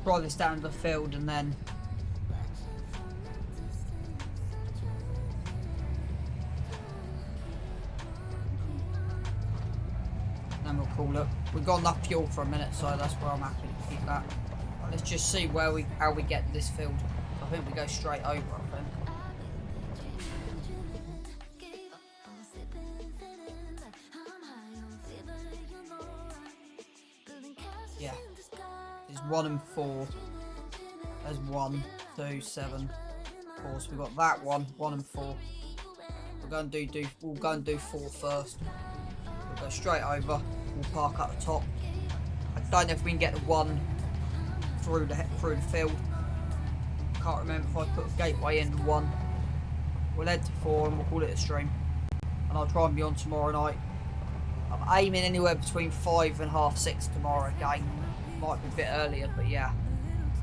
drive this down to the field and then we'll call it. We've got enough fuel for a minute, so that's where I'm happy to keep that. But let's just see how we get to this field. I think we go straight over, I think. Yeah. It's 1 and 4. There's 1, 2, 7. 4. So we've got that 1 and 4. We'll go and do 4 first. We'll go straight over. We'll park at the top. I don't know if we can get the 1 through the field. Can't remember if I put a gateway in the 1. We'll head to 4 and we'll call it a stream. And I'll try and be on tomorrow night. I'm aiming anywhere between 5 and half 6 tomorrow again. Might be a bit earlier, but yeah.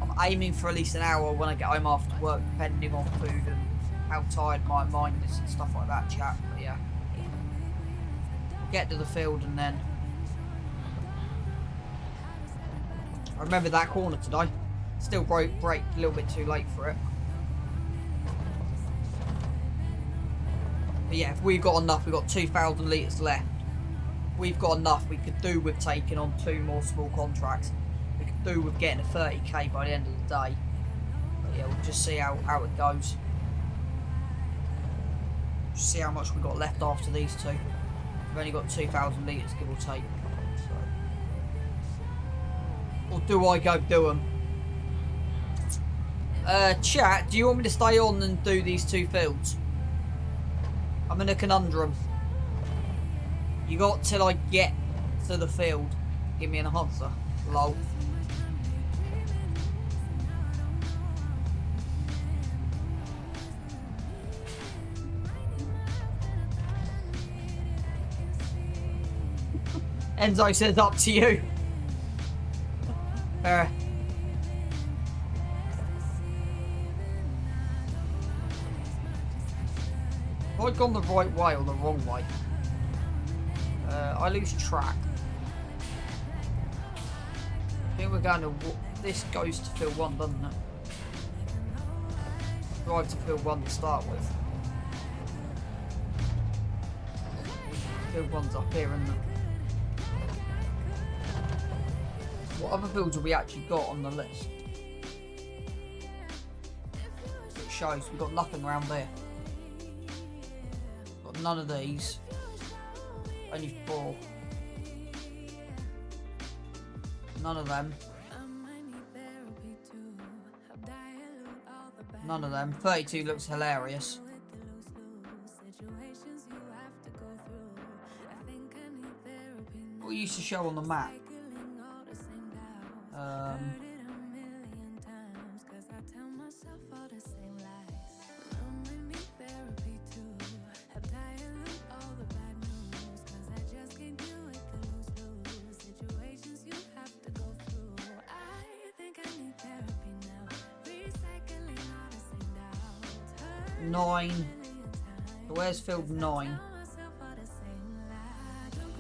I'm aiming for at least an hour when I get home after work, depending on food and how tired my mind is and stuff like that, chat. But yeah. We'll get to the field and then... I remember that corner today. Still brake a little bit too late for it. But yeah, if we've got enough, we've got 2,000 litres left. If we've got enough, we could do with taking on 2 more small contracts. We could do with getting a 30k by the end of the day. But yeah, we'll just see how it goes. Just see how much we've got left after these 2. We've only got 2,000 litres, give or take. So. Or do I go do them? Chat, do you want me to stay on and do these 2 fields? I'm in a conundrum. You got till I get to the field. Give me an answer. Lol. Enzo says up to you. Have I gone the right way or the wrong way? I lose track. I think we're going to... This goes to field 1, doesn't it? Drive to field 1 to start with. Field 1's up here, isn't it? What other fields have we actually got on the list? It shows we've got nothing around there. Got none of these. Only 4. None of them. None of them. 32 looks hilarious. What used to show on the map? Where's field 9?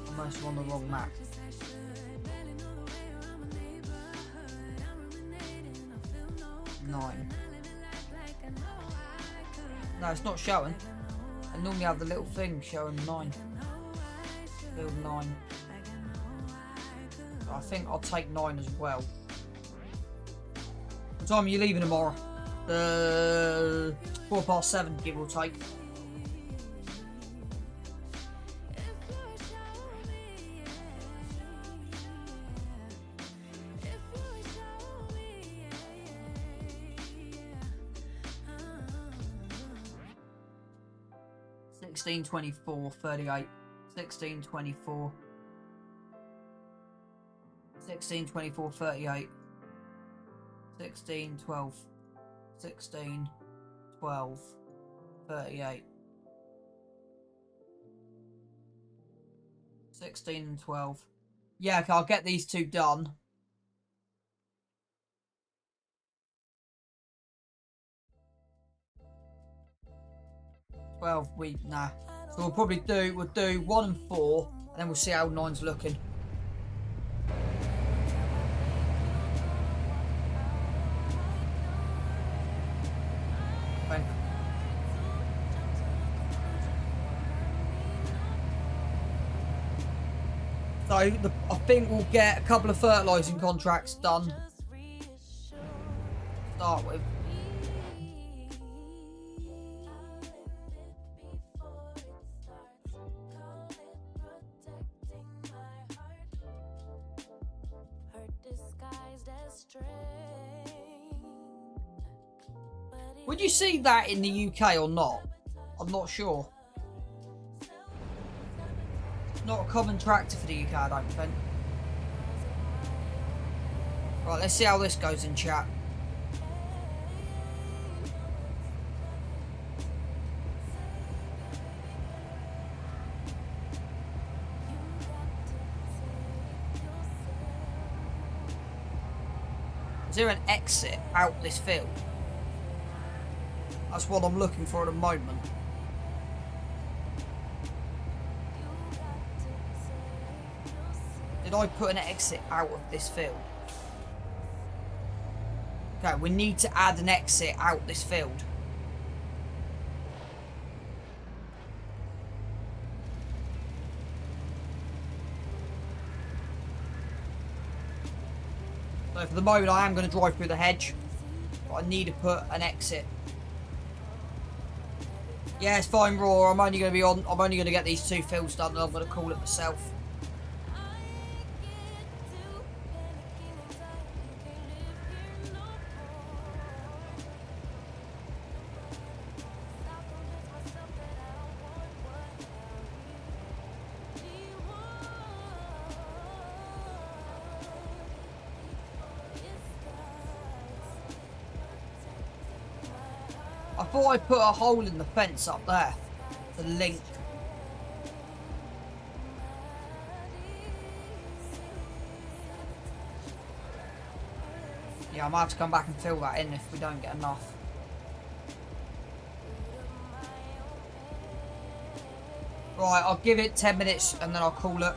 Almost on the wrong map. No, it's not showing. I normally have the little thing showing 9. Field 9. I think I'll take 9 as well. What time are you leaving tomorrow? 7:15, give or take. $16, 24, 38. 16, 24. 16, 24, 38. 16, 12. 16, 12, 38. 16 and 12. Yeah, okay, I'll get these 2 done. So we'll probably do 1 and 4, and then we'll see how 9's looking. So I think we'll get a couple of fertilising contracts done. Start with. Would you see that in the UK or not? I'm not sure. Not a common tractor for the UK, I don't think. Right, let's see how this goes in chat. Is there an exit out this field? That's what I'm looking for at the moment. Did I put an exit out of this field? Okay, we need to add an exit out this field. So for the moment I am going to drive through the hedge, but I need to put an exit. Yeah, it's fine, Raw. I'm only going to get these 2 fields done and I'm going to call it myself. I thought I put a hole in the fence up there. The link. Yeah, I might have to come back and fill that in if we don't get enough. Right, I'll give it 10 minutes and then I'll call it.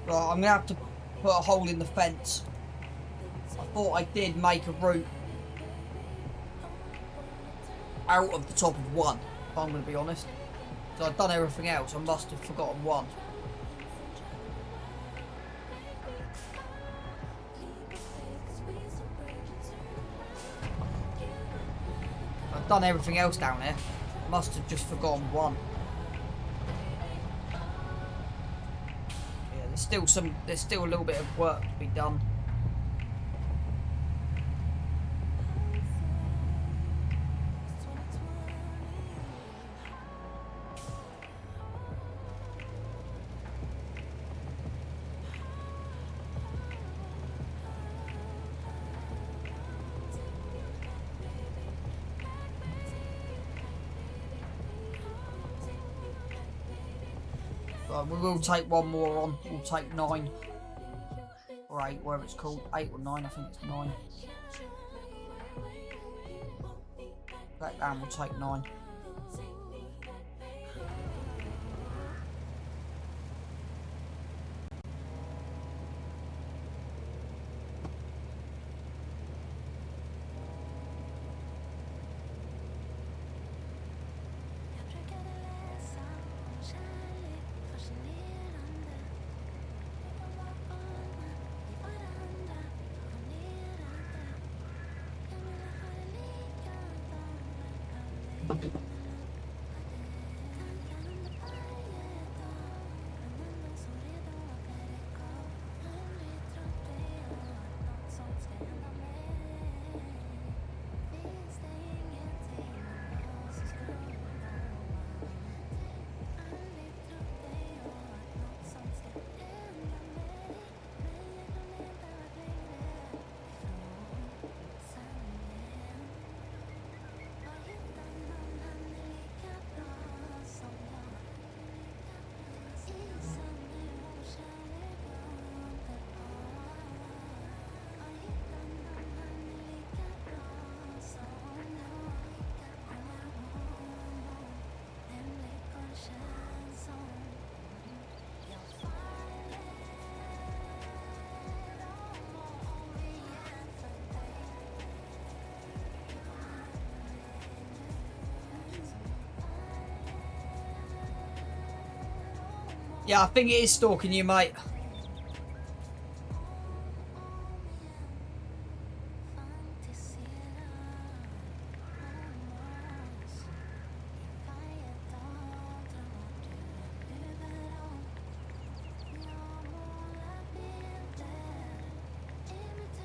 Right, I'm going to have to put a hole in the fence. I thought I did make a route out of the top of one, if I'm going to be honest. So I've done everything else, I must have forgotten one. I've done everything else down here, must have just forgotten one. there's still a little bit of work to be done. We will take one more on. We'll take 9 or 8, whatever it's called. 8 or 9, I think it's 9. Back down, we'll take 9. Yeah, I think it is stalking you, mate.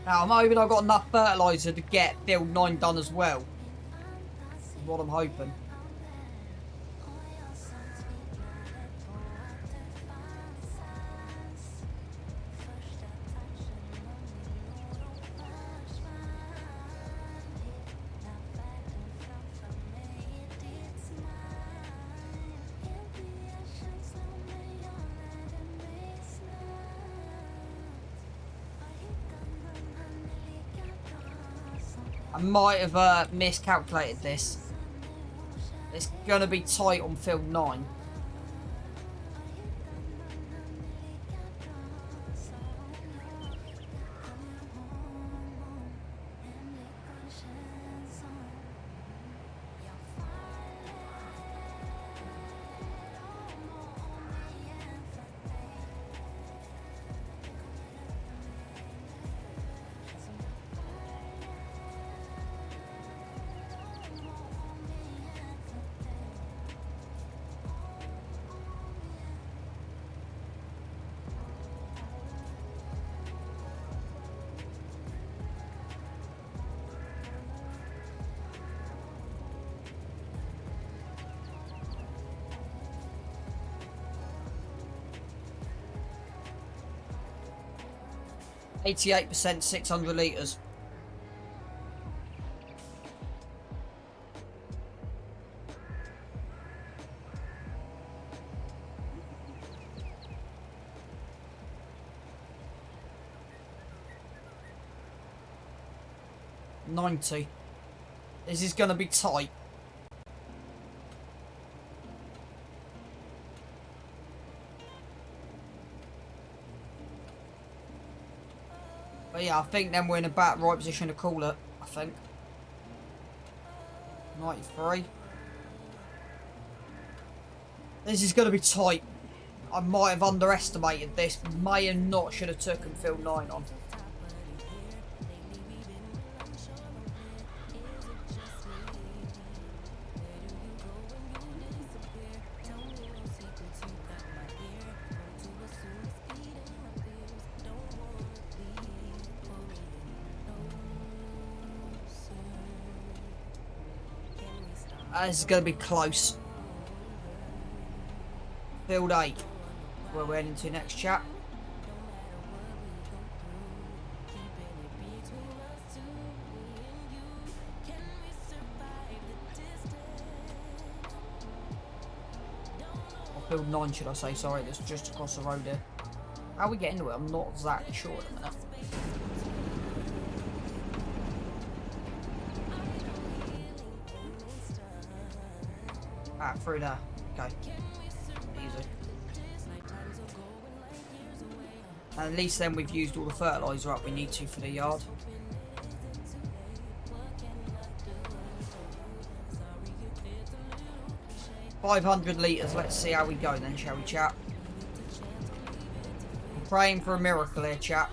Now, I'm hoping I've got enough fertiliser to get field 9 done as well. Is what I'm hoping. I might have miscalculated this. It's going to be tight on field 9. %, 600 litres. $90. This is going to be tight. But yeah, I think then we're in about right position to call it, I think. 93. This is going to be tight. I might have underestimated this. May have not, should have taken field 9 on. This is going to be close. Field 8. Where we're heading to next, chat. Field 9, should I say, sorry, that's just across the road here. How we get into it, I'm not exactly sure at the minute. Ah, through there. Okay. Easy. And at least then we've used all the fertiliser up we need to for the yard. $500 litres, let's see how we go then, shall we, chat? I'm praying for a miracle here, chat.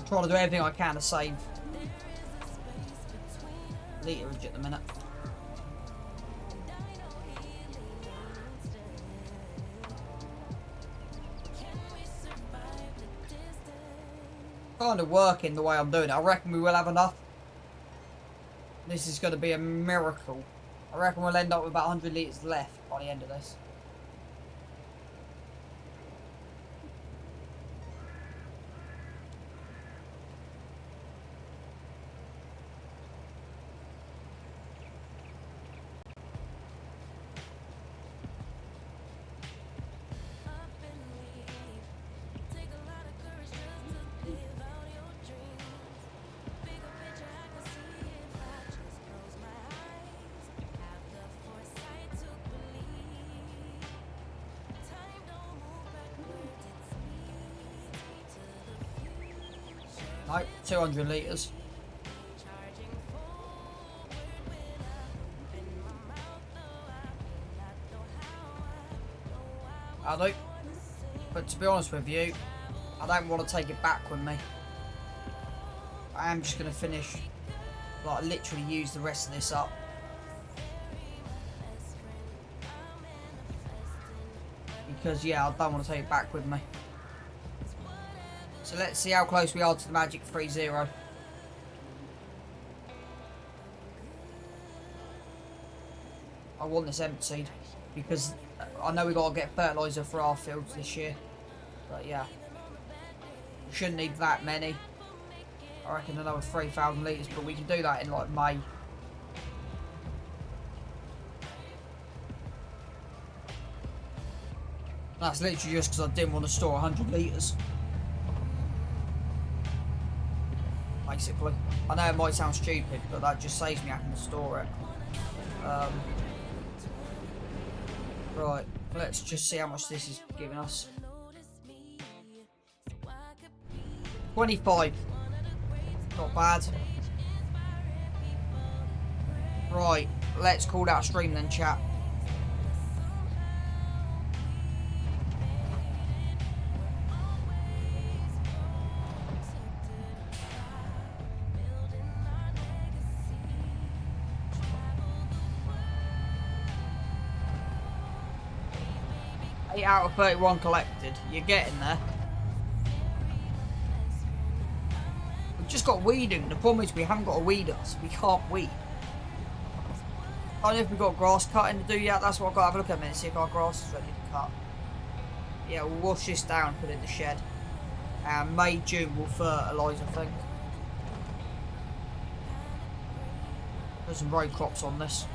Trying to do everything I can to save literage at the minute. Kind of working the way I'm doing it. I reckon we will have enough. This is going to be a miracle. I reckon we'll end up with about 100 litres left by the end of this. No, 200 litres. I do. But to be honest with you, I don't want to take it back with me. I am just going to finish, like literally use the rest of this up. Because yeah, I don't want to take it back with me. So let's see how close we are to the magic 3-0. I want this emptied because I know we got to get fertiliser for our fields this year. But yeah, we shouldn't need that many. I reckon another 3,000 litres, but we can do that in like May. That's literally just because I didn't want to store 100 litres. Basically. I know it might sound stupid, but that just saves me having to store it. Right, let's just see how much this is giving us. 25. Not bad. Right, let's call that stream then, chat. Out of 31 collected. You're getting there. We've just got weeding. The problem is we haven't got a weeder, so we can't weed. I don't know if we've got grass cutting to do yet. That's what I've got to have a look at a minute, see if our grass is ready to cut. Yeah, we'll wash this down, put it in the shed. And May, June we'll fertilise, I think. There's some row crops on this.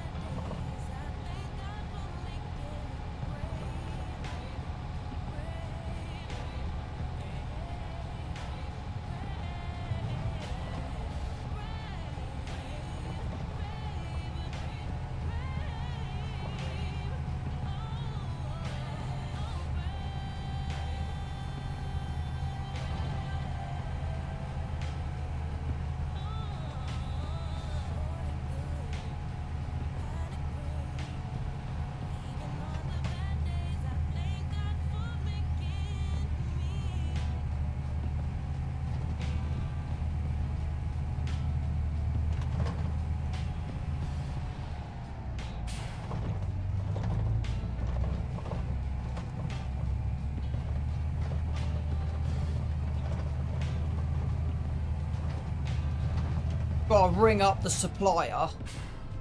got to ring up the supplier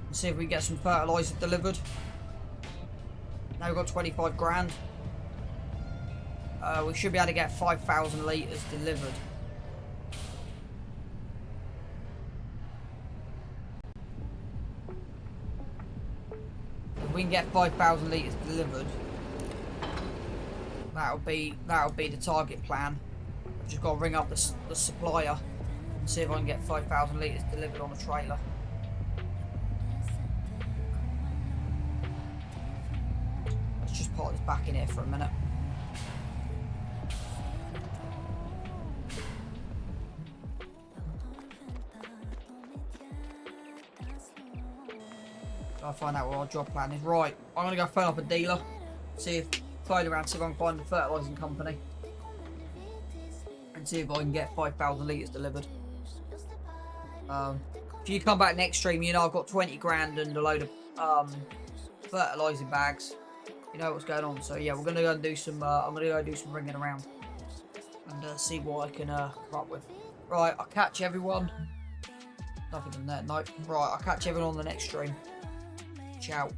and see if we can get some fertiliser delivered. Now we've got 25 grand. We should be able to get 5,000 litres delivered. If we can get 5,000 litres delivered, that'll be the target plan. I've just got to ring up the supplier and see if I can get 5,000 litres delivered on a trailer. Let's just put this back in here for a minute. I'll find out what our job plan is. Right, I'm going to go phone up a dealer, phone around, see if I can find a fertilising company, and see if I can get 5,000 litres delivered. If you come back next stream, you know I've got 20 grand and a load of fertilising bags. You know what's going on. So yeah, we're going to go and do some, I'm going to go do some ringing around and see what I can come up with. Right, I'll catch everyone. Nothing in there, nope. Right, I'll catch everyone on the next stream. Ciao.